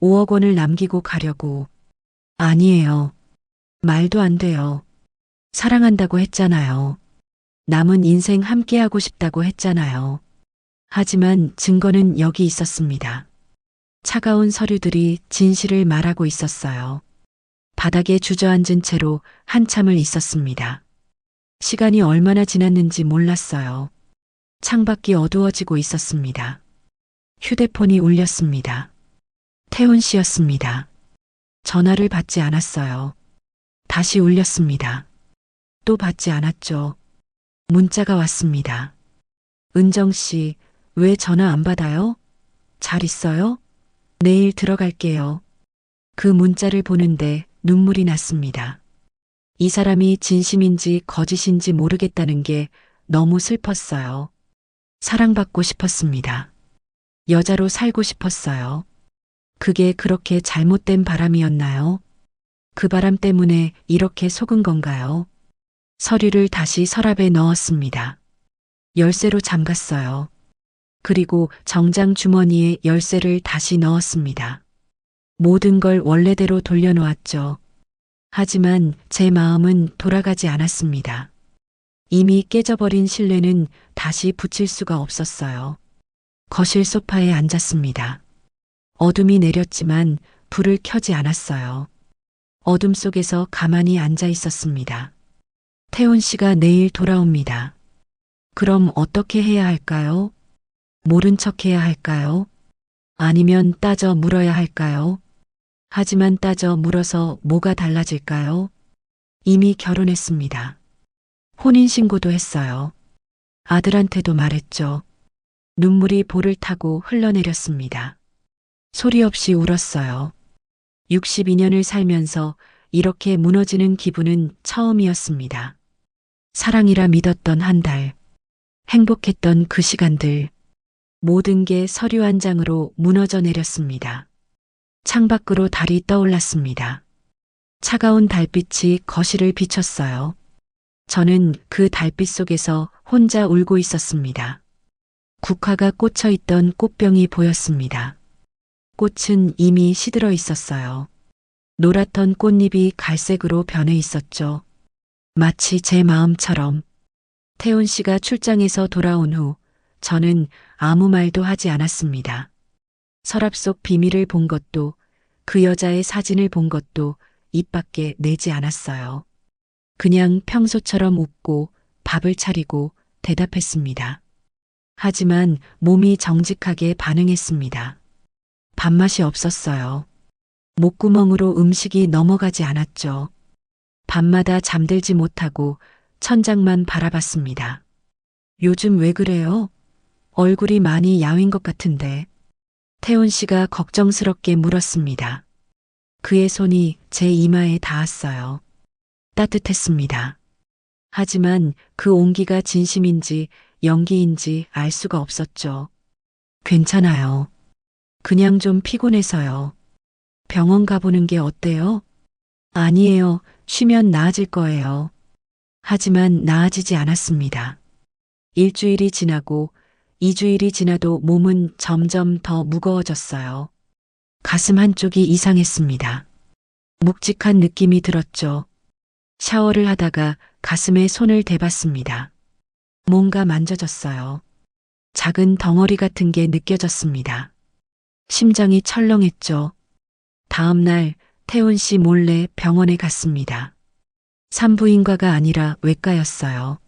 5억 원을 남기고 가려고. 아니에요. 말도 안 돼요. 사랑한다고 했잖아요. 남은 인생 함께하고 싶다고 했잖아요. 하지만 증거는 여기 있었습니다. 차가운 서류들이 진실을 말하고 있었어요. 바닥에 주저앉은 채로 한참을 있었습니다. 시간이 얼마나 지났는지 몰랐어요. 창밖이 어두워지고 있었습니다. 휴대폰이 울렸습니다. 태훈 씨였습니다. 전화를 받지 않았어요. 다시 울렸습니다. 또 받지 않았죠. 문자가 왔습니다. 은정 씨, 왜 전화 안 받아요? 잘 있어요? 내일 들어갈게요. 그 문자를 보는데 눈물이 났습니다. 이 사람이 진심인지 거짓인지 모르겠다는 게 너무 슬펐어요. 사랑받고 싶었습니다. 여자로 살고 싶었어요. 그게 그렇게 잘못된 바람이었나요? 그 바람 때문에 이렇게 속은 건가요? 서류를 다시 서랍에 넣었습니다. 열쇠로 잠갔어요. 그리고 정장 주머니에 열쇠를 다시 넣었습니다. 모든 걸 원래대로 돌려놓았죠. 하지만 제 마음은 돌아가지 않았습니다. 이미 깨져버린 신뢰는 다시 붙일 수가 없었어요. 거실 소파에 앉았습니다. 어둠이 내렸지만 불을 켜지 않았어요. 어둠 속에서 가만히 앉아 있었습니다. 태훈 씨가 내일 돌아옵니다. 그럼 어떻게 해야 할까요? 모른 척 해야 할까요? 아니면 따져 물어야 할까요? 하지만 따져 물어서 뭐가 달라질까요? 이미 결혼했습니다. 혼인신고도 했어요. 아들한테도 말했죠. 눈물이 볼을 타고 흘러내렸습니다. 소리 없이 울었어요. 62년을 살면서 이렇게 무너지는 기분은 처음이었습니다. 사랑이라 믿었던 한 달, 행복했던 그 시간들, 모든 게 서류 한 장으로 무너져 내렸습니다. 창밖으로 달이 떠올랐습니다. 차가운 달빛이 거실을 비췄어요. 저는 그 달빛 속에서 혼자 울고 있었습니다. 국화가 꽂혀 있던 꽃병이 보였습니다. 꽃은 이미 시들어 있었어요. 노랗던 꽃잎이 갈색으로 변해 있었죠. 마치 제 마음처럼. 태훈 씨가 출장에서 돌아온 후 저는 아무 말도 하지 않았습니다. 서랍 속 비밀을 본 것도 그 여자의 사진을 본 것도 입 밖에 내지 않았어요. 그냥 평소처럼 웃고 밥을 차리고 대답했습니다. 하지만 몸이 정직하게 반응했습니다. 밥맛이 없었어요. 목구멍으로 음식이 넘어가지 않았죠. 밤마다 잠들지 못하고 천장만 바라봤습니다. 요즘 왜 그래요? 얼굴이 많이 야윈 것 같은데. 태훈 씨가 걱정스럽게 물었습니다. 그의 손이 제 이마에 닿았어요. 따뜻했습니다. 하지만 그 온기가 진심인지 연기인지 알 수가 없었죠. 괜찮아요. 그냥 좀 피곤해서요. 병원 가보는 게 어때요? 아니에요. 쉬면 나아질 거예요. 하지만 나아지지 않았습니다. 일주일이 지나고 2주일이 지나도 몸은 점점 더 무거워졌어요. 가슴 한쪽이 이상했습니다. 묵직한 느낌이 들었죠. 샤워를 하다가 가슴에 손을 대봤습니다. 뭔가 만져졌어요. 작은 덩어리 같은 게 느껴졌습니다. 심장이 철렁했죠. 다음 날 태훈 씨 몰래 병원에 갔습니다. 산부인과가 아니라 외과였어요.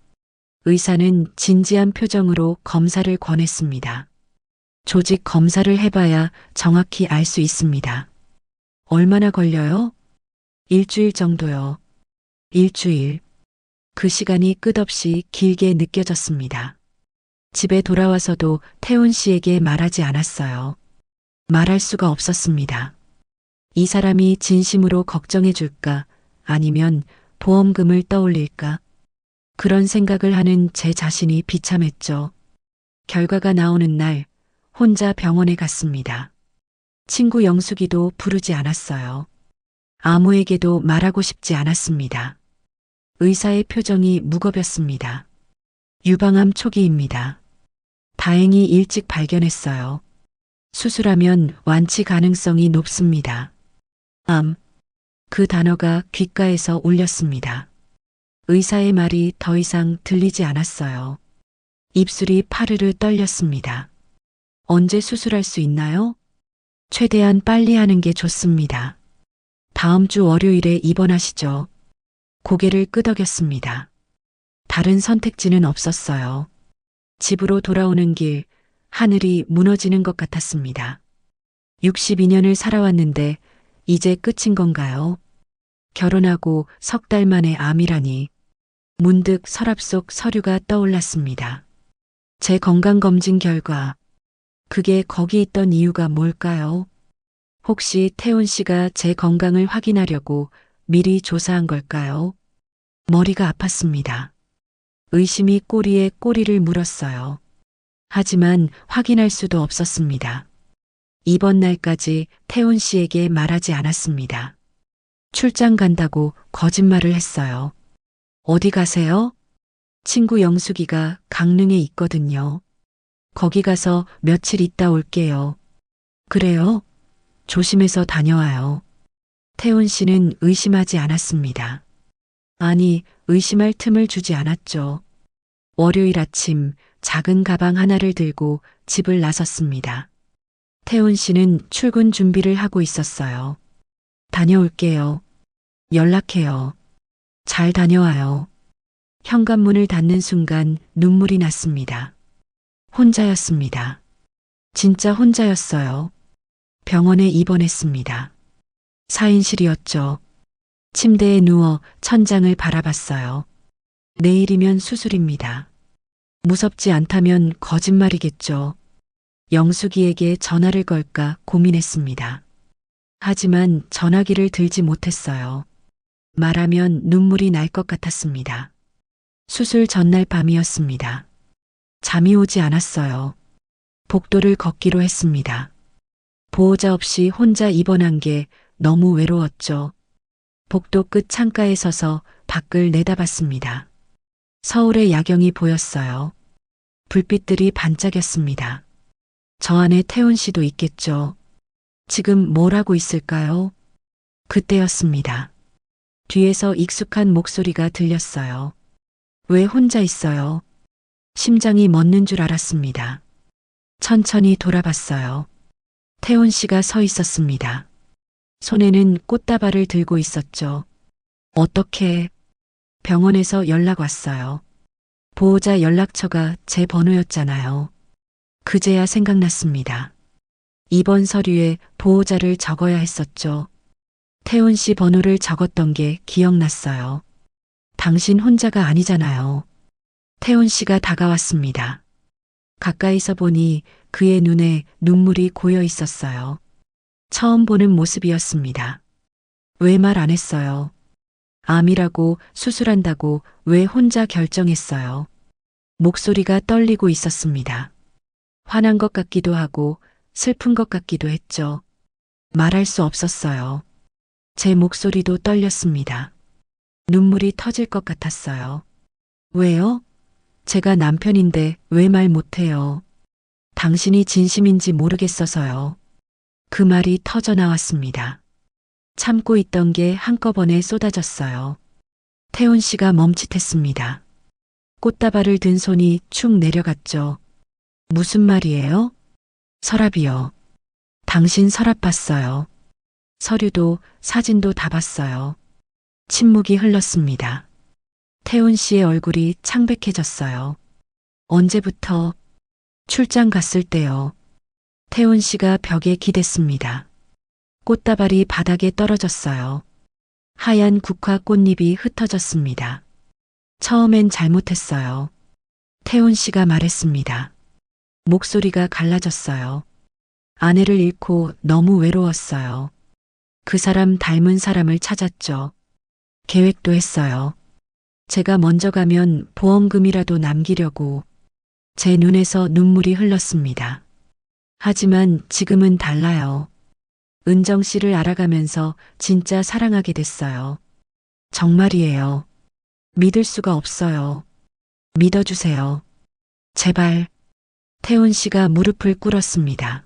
의사는 진지한 표정으로 검사를 권했습니다. 조직 검사를 해봐야 정확히 알 수 있습니다. 얼마나 걸려요? 일주일 정도요. 일주일. 그 시간이 끝없이 길게 느껴졌습니다. 집에 돌아와서도 태훈 씨에게 말하지 않았어요. 말할 수가 없었습니다. 이 사람이 진심으로 걱정해 줄까? 아니면 보험금을 떠올릴까? 그런 생각을 하는 제 자신이 비참했죠. 결과가 나오는 날 혼자 병원에 갔습니다. 친구 영숙이도 부르지 않았어요. 아무에게도 말하고 싶지 않았습니다. 의사의 표정이 무겁였습니다. 유방암 초기입니다. 다행히 일찍 발견했어요. 수술하면 완치 가능성이 높습니다. 암. 그 단어가 귓가에서 울렸습니다. 의사의 말이 더 이상 들리지 않았어요. 입술이 파르르 떨렸습니다. 언제 수술할 수 있나요? 최대한 빨리 하는 게 좋습니다. 다음 주 월요일에 입원하시죠. 고개를 끄덕였습니다. 다른 선택지는 없었어요. 집으로 돌아오는 길, 하늘이 무너지는 것 같았습니다. 62년을 살아왔는데 이제 끝인 건가요? 결혼하고 석 달 만에 암이라니. 문득 서랍 속 서류가 떠올랐습니다. 제 건강검진 결과. 그게 거기 있던 이유가 뭘까요? 혹시 태훈 씨가 제 건강을 확인하려고 미리 조사한 걸까요? 머리가 아팠습니다. 의심이 꼬리에 꼬리를 물었어요. 하지만 확인할 수도 없었습니다. 입원 날까지 태훈 씨에게 말하지 않았습니다. 출장 간다고 거짓말을 했어요. 어디 가세요? 친구 영숙이가 강릉에 있거든요. 거기 가서 며칠 있다 올게요. 그래요? 조심해서 다녀와요. 태훈 씨는 의심하지 않았습니다. 아니, 의심할 틈을 주지 않았죠. 월요일 아침 작은 가방 하나를 들고 집을 나섰습니다. 태훈 씨는 출근 준비를 하고 있었어요. 다녀올게요. 연락해요. 잘 다녀와요. 현관문을 닫는 순간 눈물이 났습니다. 혼자였습니다. 진짜 혼자였어요. 병원에 입원했습니다. 4인실이었죠. 침대에 누워 천장을 바라봤어요. 내일이면 수술입니다. 무섭지 않다면 거짓말이겠죠. 영숙이에게 전화를 걸까 고민했습니다. 하지만 전화기를 들지 못했어요. 말하면 눈물이 날 것 같았습니다. 수술 전날 밤이었습니다. 잠이 오지 않았어요. 복도를 걷기로 했습니다. 보호자 없이 혼자 입원한 게 너무 외로웠죠. 복도 끝 창가에 서서 밖을 내다봤습니다. 서울의 야경이 보였어요. 불빛들이 반짝였습니다. 저 안에 태훈 씨도 있겠죠. 지금 뭘 하고 있을까요? 그때였습니다. 뒤에서 익숙한 목소리가 들렸어요. 왜 혼자 있어요? 심장이 멎는 줄 알았습니다. 천천히 돌아봤어요. 태훈 씨가 서 있었습니다. 손에는 꽃다발을 들고 있었죠. 어떻게? 병원에서 연락 왔어요. 보호자 연락처가 제 번호였잖아요. 그제야 생각났습니다. 입원 서류에 보호자를 적어야 했었죠. 태훈 씨 번호를 적었던 게 기억났어요. 당신 혼자가 아니잖아요. 태훈 씨가 다가왔습니다. 가까이서 보니 그의 눈에 눈물이 고여 있었어요. 처음 보는 모습이었습니다. 왜 말 안 했어요? 암이라고 수술한다고 왜 혼자 결정했어요? 목소리가 떨리고 있었습니다. 화난 것 같기도 하고 슬픈 것 같기도 했죠. 말할 수 없었어요. 제 목소리도 떨렸습니다. 눈물이 터질 것 같았어요. 왜요? 제가 남편인데 왜 말 못해요? 당신이 진심인지 모르겠어서요. 그 말이 터져 나왔습니다. 참고 있던 게 한꺼번에 쏟아졌어요. 태훈 씨가 멈칫했습니다. 꽃다발을 든 손이 축 내려갔죠. 무슨 말이에요? 서랍이요. 당신 서랍 봤어요. 서류도 사진도 다 봤어요. 침묵이 흘렀습니다. 태훈 씨의 얼굴이 창백해졌어요. 언제부터? 출장 갔을 때요. 태훈 씨가 벽에 기댔습니다. 꽃다발이 바닥에 떨어졌어요. 하얀 국화 꽃잎이 흩어졌습니다. 처음엔 잘못했어요. 태훈 씨가 말했습니다. 목소리가 갈라졌어요. 아내를 잃고 너무 외로웠어요. 그 사람 닮은 사람을 찾았죠. 계획도 했어요. 제가 먼저 가면 보험금이라도 남기려고. 제 눈에서 눈물이 흘렀습니다. 하지만 지금은 달라요. 은정 씨를 알아가면서 진짜 사랑하게 됐어요. 정말이에요. 믿을 수가 없어요. 믿어주세요. 제발. 태훈 씨가 무릎을 꿇었습니다.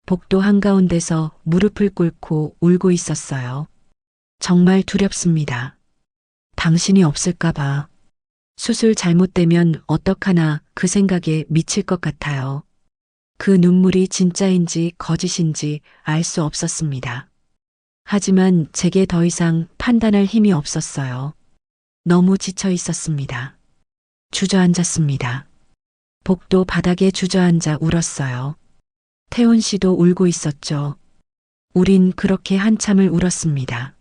복도 한가운데서 무릎을 꿇고 울고 있었어요. 정말 두렵습니다. 당신이 없을까봐. 수술 잘못되면 어떡하나 그 생각에 미칠 것 같아요. 그 눈물이 진짜인지 거짓인지 알 수 없었습니다. 하지만 제게 더 이상 판단할 힘이 없었어요. 너무 지쳐 있었습니다. 주저앉았습니다. 복도 바닥에 주저앉아 울었어요. 태훈 씨도 울고 있었죠. 우린 그렇게 한참을 울었습니다.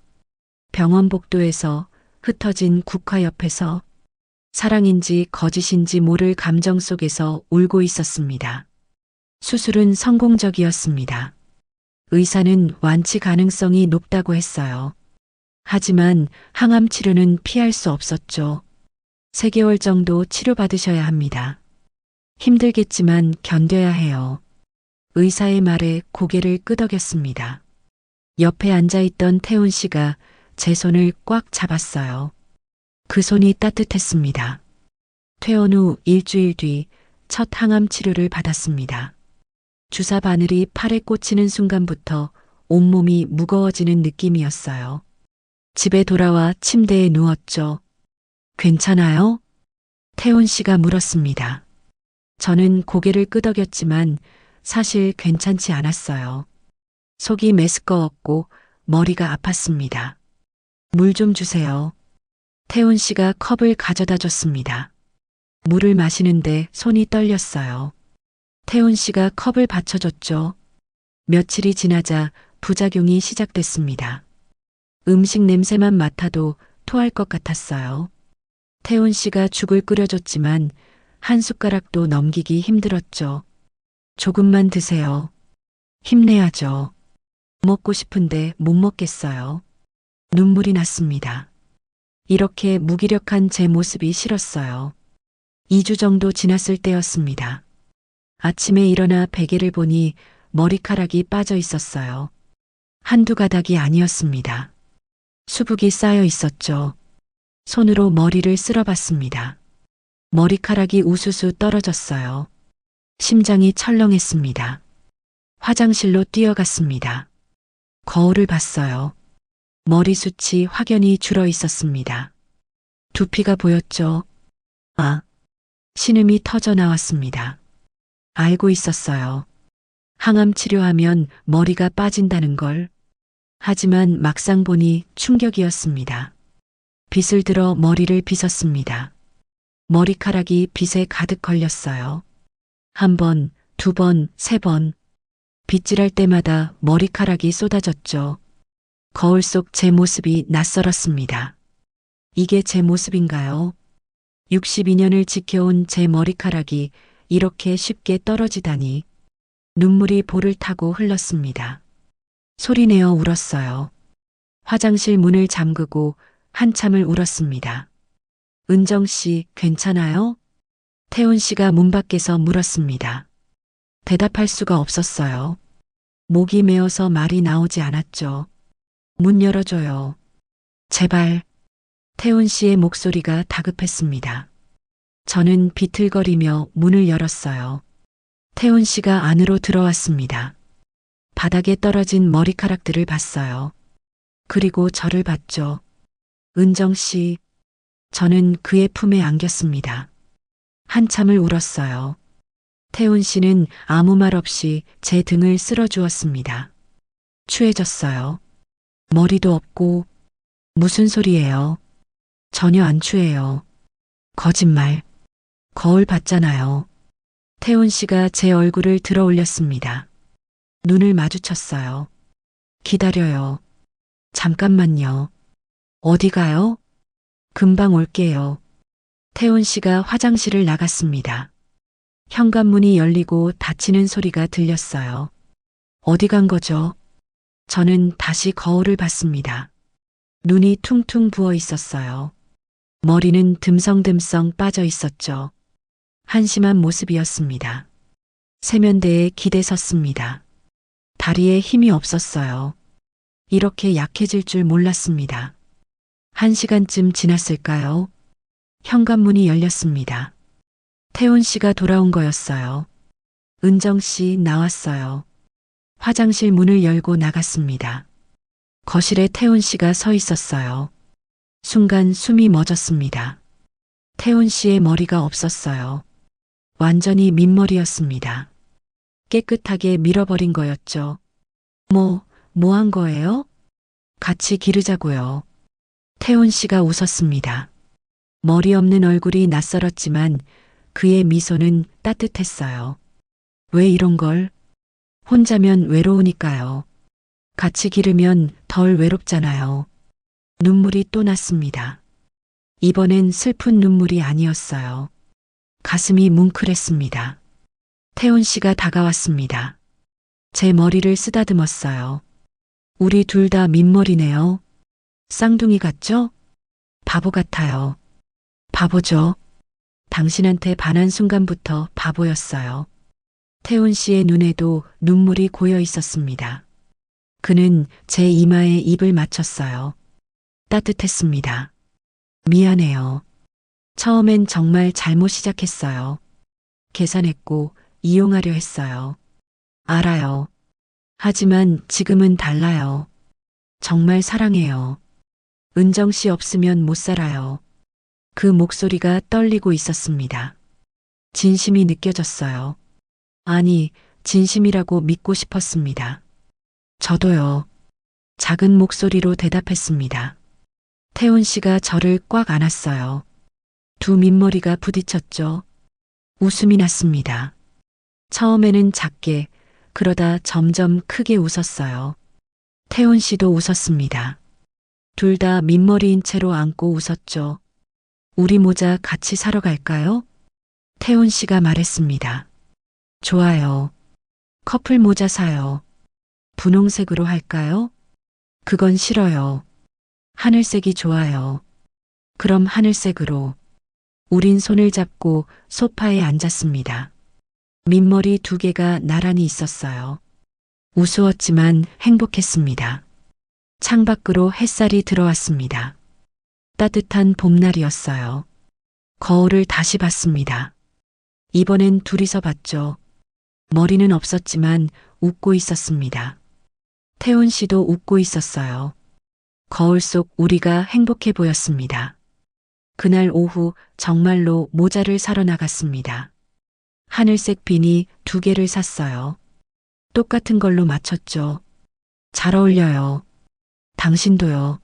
병원 복도에서 흩어진 국화 옆에서 사랑인지 거짓인지 모를 감정 속에서 울고 있었습니다. 수술은 성공적이었습니다. 의사는 완치 가능성이 높다고 했어요. 하지만 항암 치료는 피할 수 없었죠. 3개월 정도 치료받으셔야 합니다. 힘들겠지만 견뎌야 해요. 의사의 말에 고개를 끄덕였습니다. 옆에 앉아있던 태훈 씨가 제 손을 꽉 잡았어요. 그 손이 따뜻했습니다. 퇴원 후 일주일 뒤 첫 항암 치료를 받았습니다. 주사 바늘이 팔에 꽂히는 순간부터 온몸이 무거워지는 느낌이었어요. 집에 돌아와 침대에 누웠죠. 괜찮아요? 태훈 씨가 물었습니다. 저는 고개를 끄덕였지만 사실 괜찮지 않았어요. 속이 메스꺼웠고 머리가 아팠습니다. 물 좀 주세요. 태훈 씨가 컵을 가져다 줬습니다. 물을 마시는데 손이 떨렸어요. 태훈 씨가 컵을 받쳐줬죠. 며칠이 지나자 부작용이 시작됐습니다. 음식 냄새만 맡아도 토할 것 같았어요. 태훈 씨가 죽을 끓여줬지만 한 숟가락도 넘기기 힘들었죠. 조금만 드세요. 힘내야죠. 먹고 싶은데 못 먹겠어요. 눈물이 났습니다. 이렇게 무기력한 제 모습이 싫었어요. 2주 정도 지났을 때였습니다. 아침에 일어나 베개를 보니 머리카락이 빠져 있었어요. 한두 가닥이 아니었습니다. 수북이 쌓여 있었죠. 손으로 머리를 쓸어봤습니다. 머리카락이 우수수 떨어졌어요. 심장이 철렁했습니다. 화장실로 뛰어갔습니다. 거울을 봤어요. 머리숱이 확연히 줄어 있었습니다. 두피가 보였죠. 아, 신음이 터져 나왔습니다. 알고 있었어요. 항암 치료하면 머리가 빠진다는 걸. 하지만 막상 보니 충격이었습니다. 빗을 들어 머리를 빗었습니다. 머리카락이 빗에 가득 걸렸어요. 한 번, 두 번, 세 번. 빗질할 때마다 머리카락이 쏟아졌죠. 거울 속 제 모습이 낯설었습니다. 이게 제 모습인가요? 62년을 지켜온 제 머리카락이 이렇게 쉽게 떨어지다니. 눈물이 볼을 타고 흘렀습니다. 소리내어 울었어요. 화장실 문을 잠그고 한참을 울었습니다. 은정 씨, 괜찮아요? 태훈 씨가 문 밖에서 물었습니다. 대답할 수가 없었어요. 목이 메어서 말이 나오지 않았죠. 문 열어줘요. 제발. 태훈 씨의 목소리가 다급했습니다. 저는 비틀거리며 문을 열었어요. 태훈 씨가 안으로 들어왔습니다. 바닥에 떨어진 머리카락들을 봤어요. 그리고 저를 봤죠. 은정 씨. 저는 그의 품에 안겼습니다. 한참을 울었어요. 태훈 씨는 아무 말 없이 제 등을 쓸어주었습니다. 추해졌어요. 머리도 없고. 무슨 소리예요? 전혀 안 추해요. 거짓말. 거울 봤잖아요. 태훈 씨가 제 얼굴을 들어 올렸습니다. 눈을 마주쳤어요. 기다려요. 잠깐만요. 어디 가요? 금방 올게요. 태훈 씨가 화장실을 나갔습니다. 현관문이 열리고 닫히는 소리가 들렸어요. 어디 간 거죠? 저는 다시 거울을 봤습니다. 눈이 퉁퉁 부어 있었어요. 머리는 듬성듬성 빠져 있었죠. 한심한 모습이었습니다. 세면대에 기대 섰습니다. 다리에 힘이 없었어요. 이렇게 약해질 줄 몰랐습니다. 1시간쯤 지났을까요? 현관문이 열렸습니다. 태훈 씨가 돌아온 거였어요. 은정 씨 나왔어요. 화장실 문을 열고 나갔습니다. 거실에 태훈 씨가 서 있었어요. 순간 숨이 멈었습니다. 태훈 씨의 머리가 없었어요. 완전히 민머리였습니다. 깨끗하게 밀어버린 거였죠. 뭐 한 거예요? 같이 기르자고요. 태훈 씨가 웃었습니다. 머리 없는 얼굴이 낯설었지만 그의 미소는 따뜻했어요. 왜 이런 걸? 혼자면 외로우니까요. 같이 기르면 덜 외롭잖아요. 눈물이 또 났습니다. 이번엔 슬픈 눈물이 아니었어요. 가슴이 뭉클했습니다. 태훈 씨가 다가왔습니다. 제 머리를 쓰다듬었어요. 우리 둘 다 민머리네요. 쌍둥이 같죠? 바보 같아요. 바보죠. 당신한테 반한 순간부터 바보였어요. 태훈 씨의 눈에도 눈물이 고여 있었습니다. 그는 제 이마에 입을 맞췄어요. 따뜻했습니다. 미안해요. 처음엔 정말 잘못 시작했어요. 계산했고 이용하려 했어요. 알아요. 하지만 지금은 달라요. 정말 사랑해요. 은정 씨 없으면 못 살아요. 그 목소리가 떨리고 있었습니다. 진심이 느껴졌어요. 아니, 진심이라고 믿고 싶었습니다. 저도요. 작은 목소리로 대답했습니다. 태훈 씨가 저를 꽉 안았어요. 두 민머리가 부딪혔죠. 웃음이 났습니다. 처음에는 작게, 그러다 점점 크게 웃었어요. 태훈 씨도 웃었습니다. 둘 다 민머리인 채로 안고 웃었죠. 우리 모자 같이 사러 갈까요? 태훈 씨가 말했습니다. 좋아요. 커플 모자 사요. 분홍색으로 할까요? 그건 싫어요. 하늘색이 좋아요. 그럼 하늘색으로. 우린 손을 잡고 소파에 앉았습니다. 민머리 두 개가 나란히 있었어요. 우스웠지만 행복했습니다. 창밖으로 햇살이 들어왔습니다. 따뜻한 봄날이었어요. 거울을 다시 봤습니다. 이번엔 둘이서 봤죠. 머리는 없었지만 웃고 있었습니다. 태훈 씨도 웃고 있었어요. 거울 속 우리가 행복해 보였습니다. 그날 오후 정말로 모자를 사러 나갔습니다. 하늘색 비니 2개를 샀어요. 똑같은 걸로 맞췄죠. 잘 어울려요. 당신도요.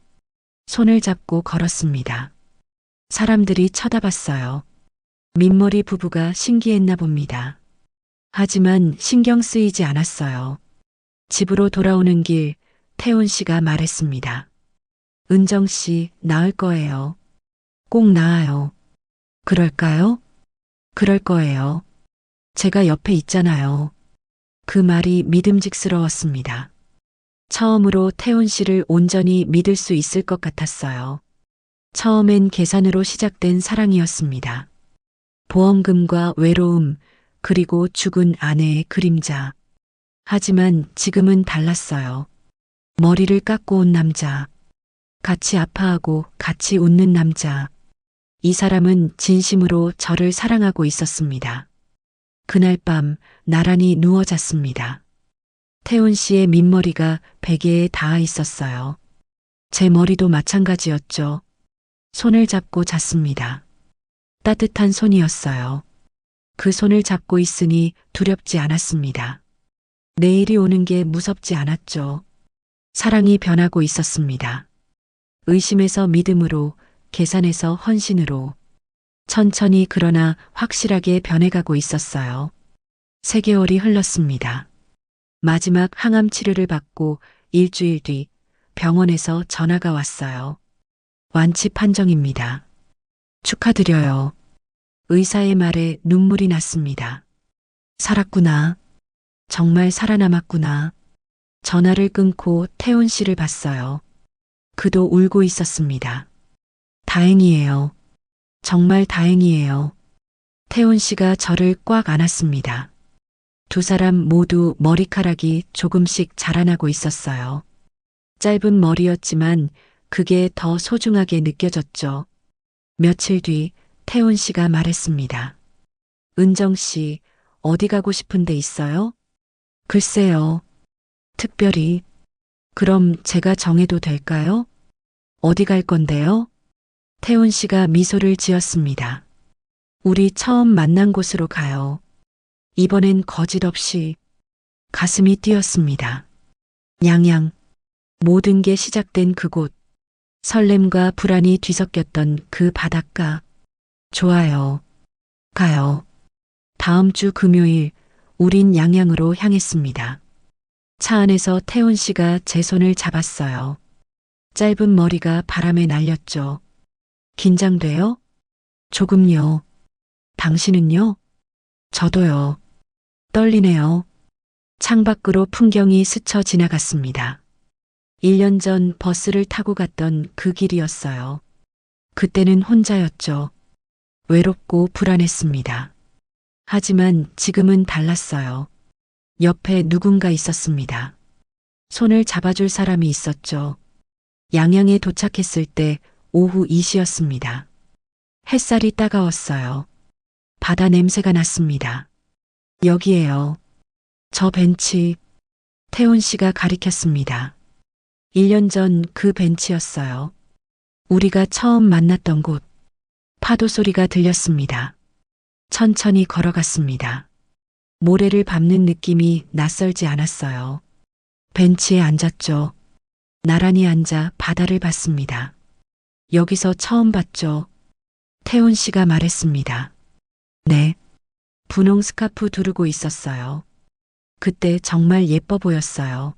손을 잡고 걸었습니다. 사람들이 쳐다봤어요. 민머리 부부가 신기했나 봅니다. 하지만 신경 쓰이지 않았어요. 집으로 돌아오는 길 태훈 씨가 말했습니다. 은정 씨, 나을 거예요. 꼭 나아요. 그럴까요? 그럴 거예요. 제가 옆에 있잖아요. 그 말이 믿음직스러웠습니다. 처음으로 태훈 씨를 온전히 믿을 수 있을 것 같았어요. 처음엔 계산으로 시작된 사랑이었습니다. 보험금과 외로움, 그리고 죽은 아내의 그림자. 하지만 지금은 달랐어요. 머리를 깎고 온 남자. 같이 아파하고 같이 웃는 남자. 이 사람은 진심으로 저를 사랑하고 있었습니다. 그날 밤 나란히 누워 잤습니다. 태훈 씨의 민머리가 베개에 닿아 있었어요. 제 머리도 마찬가지였죠. 손을 잡고 잤습니다. 따뜻한 손이었어요. 그 손을 잡고 있으니 두렵지 않았습니다. 내일이 오는 게 무섭지 않았죠. 사랑이 변하고 있었습니다. 의심에서 믿음으로, 계산에서 헌신으로. 천천히 그러나 확실하게 변해가고 있었어요. 3개월이 흘렀습니다. 마지막 항암 치료를 받고 일주일 뒤 병원에서 전화가 왔어요. 완치 판정입니다. 축하드려요. 의사의 말에 눈물이 났습니다. 살았구나. 정말 살아남았구나. 전화를 끊고 태훈 씨를 봤어요. 그도 울고 있었습니다. 다행이에요. 정말 다행이에요. 태훈 씨가 저를 꽉 안았습니다. 두 사람 모두 머리카락이 조금씩 자라나고 있었어요. 짧은 머리였지만 그게 더 소중하게 느껴졌죠. 며칠 뒤 태훈 씨가 말했습니다. 은정 씨, 어디 가고 싶은 데 있어요? 글쎄요. 특별히. 그럼 제가 정해도 될까요? 어디 갈 건데요? 태훈 씨가 미소를 지었습니다. 우리 처음 만난 곳으로 가요. 이번엔 거짓 없이. 가슴이 뛰었습니다. 양양. 모든 게 시작된 그곳. 설렘과 불안이 뒤섞였던 그 바닷가. 좋아요. 가요. 다음 주 금요일 우린 양양으로 향했습니다. 차 안에서 태훈 씨가 제 손을 잡았어요. 짧은 머리가 바람에 날렸죠. 긴장돼요? 조금요. 당신은요? 저도요. 떨리네요. 창밖으로 풍경이 스쳐 지나갔습니다. 1년 전 버스를 타고 갔던 그 길이었어요. 그때는 혼자였죠. 외롭고 불안했습니다. 하지만 지금은 달랐어요. 옆에 누군가 있었습니다. 손을 잡아줄 사람이 있었죠. 양양에 도착했을 때 오후 2시였습니다. 햇살이 따가웠어요. 바다 냄새가 났습니다. 여기에요. 저 벤치. 태훈 씨가 가리켰습니다. 1년 전 그 벤치였어요. 우리가 처음 만났던 곳. 파도 소리가 들렸습니다. 천천히 걸어갔습니다. 모래를 밟는 느낌이 낯설지 않았어요. 벤치에 앉았죠. 나란히 앉아 바다를 봤습니다. 여기서 처음 봤죠. 태훈 씨가 말했습니다. 네. 분홍 스카프 두르고 있었어요. 그때 정말 예뻐 보였어요.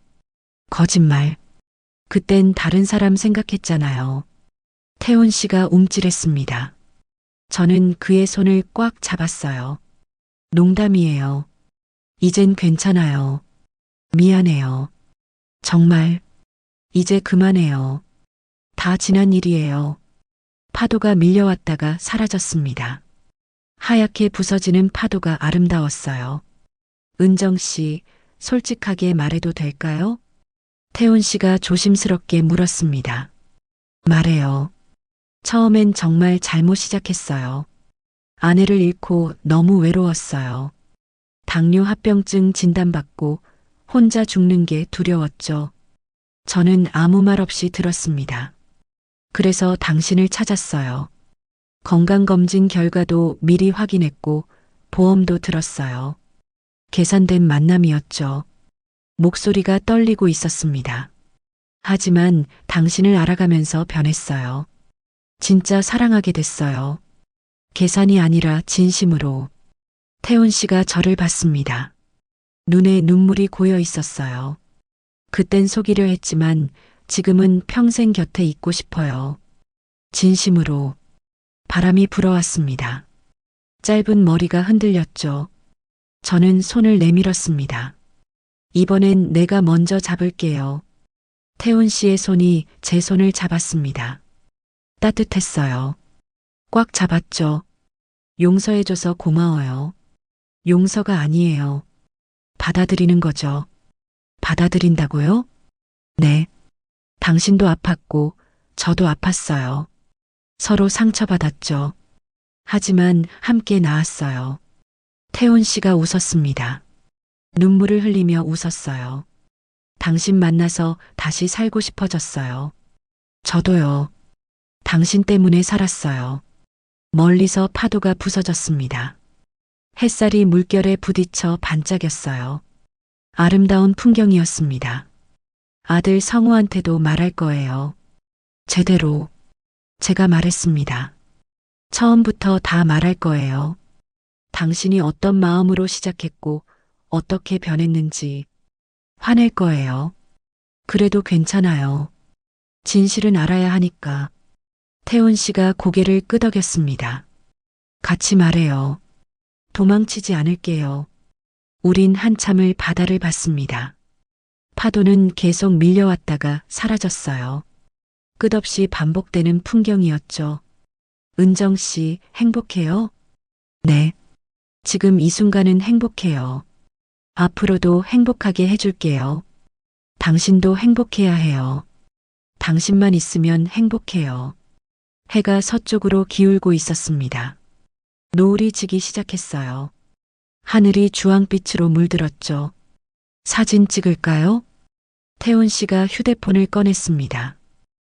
거짓말. 그땐 다른 사람 생각했잖아요. 태훈 씨가 움찔했습니다. 저는 그의 손을 꽉 잡았어요. 농담이에요. 이젠 괜찮아요. 미안해요. 정말. 이제 그만해요. 다 지난 일이에요. 파도가 밀려왔다가 사라졌습니다. 하얗게 부서지는 파도가 아름다웠어요. 은정 씨, 솔직하게 말해도 될까요? 태훈 씨가 조심스럽게 물었습니다. 말해요. 처음엔 정말 잘못 시작했어요. 아내를 잃고 너무 외로웠어요. 당뇨 합병증 진단받고 혼자 죽는 게 두려웠죠. 저는 아무 말 없이 들었습니다. 그래서 당신을 찾았어요. 건강검진 결과도 미리 확인했고 보험도 들었어요. 계산된 만남이었죠. 목소리가 떨리고 있었습니다. 하지만 당신을 알아가면서 변했어요. 진짜 사랑하게 됐어요. 계산이 아니라 진심으로. 태훈 씨가 저를 봤습니다. 눈에 눈물이 고여 있었어요. 그땐 속이려 했지만 지금은 평생 곁에 있고 싶어요. 진심으로. 바람이 불어왔습니다. 짧은 머리가 흔들렸죠. 저는 손을 내밀었습니다. 이번엔 내가 먼저 잡을게요. 태훈 씨의 손이 제 손을 잡았습니다. 따뜻했어요. 꽉 잡았죠. 용서해줘서 고마워요. 용서가 아니에요. 받아들이는 거죠. 받아들인다고요? 네. 당신도 아팠고 저도 아팠어요. 서로 상처받았죠. 하지만 함께 나았어요. 태훈 씨가 웃었습니다. 눈물을 흘리며 웃었어요. 당신 만나서 다시 살고 싶어졌어요. 저도요. 당신 때문에 살았어요. 멀리서 파도가 부서졌습니다. 햇살이 물결에 부딪혀 반짝였어요. 아름다운 풍경이었습니다. 아들 성우한테도 말할 거예요. 제대로. 제가 말했습니다. 처음부터 다 말할 거예요. 당신이 어떤 마음으로 시작했고 어떻게 변했는지 화낼 거예요. 그래도 괜찮아요. 진실은 알아야 하니까. 태훈 씨가 고개를 끄덕였습니다. 같이 말해요. 도망치지 않을게요. 우린 한참을 바다를 봤습니다. 파도는 계속 밀려왔다가 사라졌어요. 끝없이 반복되는 풍경이었죠. 은정 씨, 행복해요? 네. 지금 이 순간은 행복해요. 앞으로도 행복하게 해줄게요. 당신도 행복해야 해요. 당신만 있으면 행복해요. 해가 서쪽으로 기울고 있었습니다. 노을이 지기 시작했어요. 하늘이 주황빛으로 물들었죠. 사진 찍을까요? 태훈 씨가 휴대폰을 꺼냈습니다.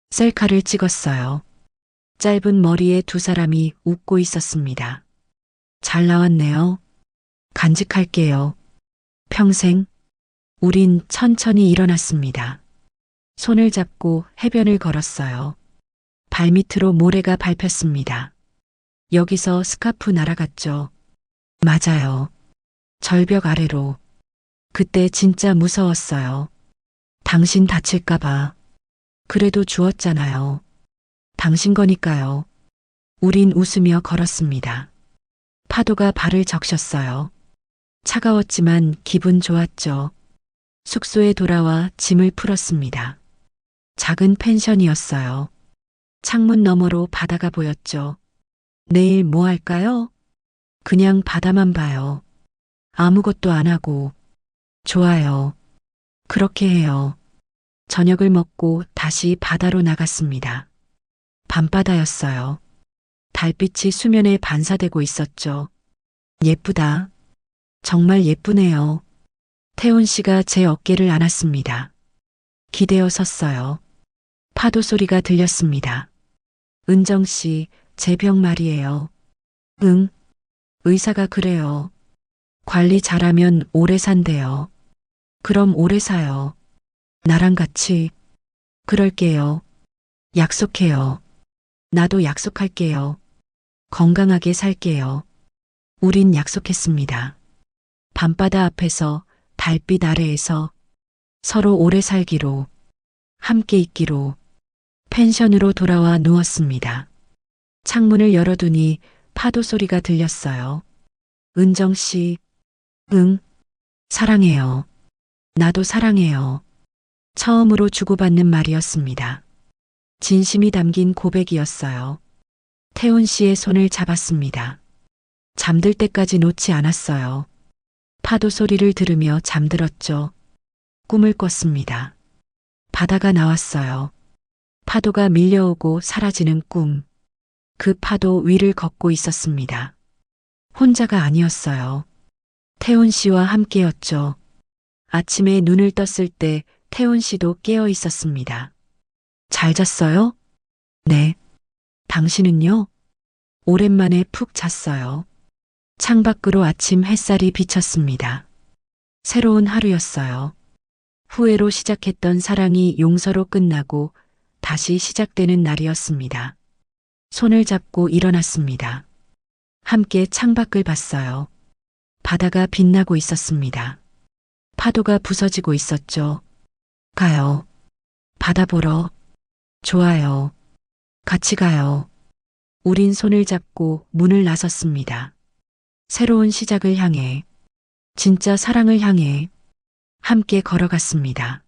셀카를 찍었어요. 짧은 머리에 두 사람이 웃고 있었습니다. 잘 나왔네요. 간직할게요. 평생. 우린 천천히 일어났습니다. 손을 잡고 해변을 걸었어요. 발밑으로 모래가 밟혔습니다. 여기서 스카프 날아갔죠. 맞아요. 절벽 아래로. 그때 진짜 무서웠어요. 당신 다칠까봐. 그래도 주웠잖아요. 당신 거니까요. 우린 웃으며 걸었습니다. 파도가 발을 적셨어요. 차가웠지만 기분 좋았죠. 숙소에 돌아와 짐을 풀었습니다. 작은 펜션이었어요. 창문 너머로 바다가 보였죠. 내일 뭐 할까요? 그냥 바다만 봐요. 아무것도 안 하고. 좋아요. 그렇게 해요. 저녁을 먹고 다시 바다로 나갔습니다. 밤바다였어요. 달빛이 수면에 반사되고 있었죠. 예쁘다. 정말 예쁘네요. 태훈 씨가 제 어깨를 안았습니다. 기대어 섰어요. 파도 소리가 들렸습니다. 은정 씨, 제 병 말이에요. 응. 의사가 그래요. 관리 잘하면 오래 산대요. 그럼 오래 사요. 나랑 같이. 그럴게요. 약속해요. 나도 약속할게요. 건강하게 살게요. 우린 약속했습니다. 밤바다 앞에서 달빛 아래에서 서로 오래 살기로, 함께 있기로. 펜션으로 돌아와 누웠습니다. 창문을 열어두니 파도 소리가 들렸어요. 은정 씨, 응, 사랑해요. 나도 사랑해요. 처음으로 주고받는 말이었습니다. 진심이 담긴 고백이었어요. 태훈 씨의 손을 잡았습니다. 잠들 때까지 놓지 않았어요. 파도 소리를 들으며 잠들었죠. 꿈을 꿨습니다. 바다가 나왔어요. 파도가 밀려오고 사라지는 꿈. 그 파도 위를 걷고 있었습니다. 혼자가 아니었어요. 태훈 씨와 함께였죠. 아침에 눈을 떴을 때 태훈 씨도 깨어 있었습니다. 잘 잤어요? 네. 당신은요? 오랜만에 푹 잤어요. 창밖으로 아침 햇살이 비쳤습니다. 새로운 하루였어요. 후회로 시작했던 사랑이 용서로 끝나고 다시 시작되는 날이었습니다. 손을 잡고 일어났습니다. 함께 창밖을 봤어요. 바다가 빛나고 있었습니다. 파도가 부서지고 있었죠. 가요. 바다 보러. 좋아요. 같이 가요. 우린 손을 잡고 문을 나섰습니다. 새로운 시작을 향해, 진짜 사랑을 향해 함께 걸어갔습니다.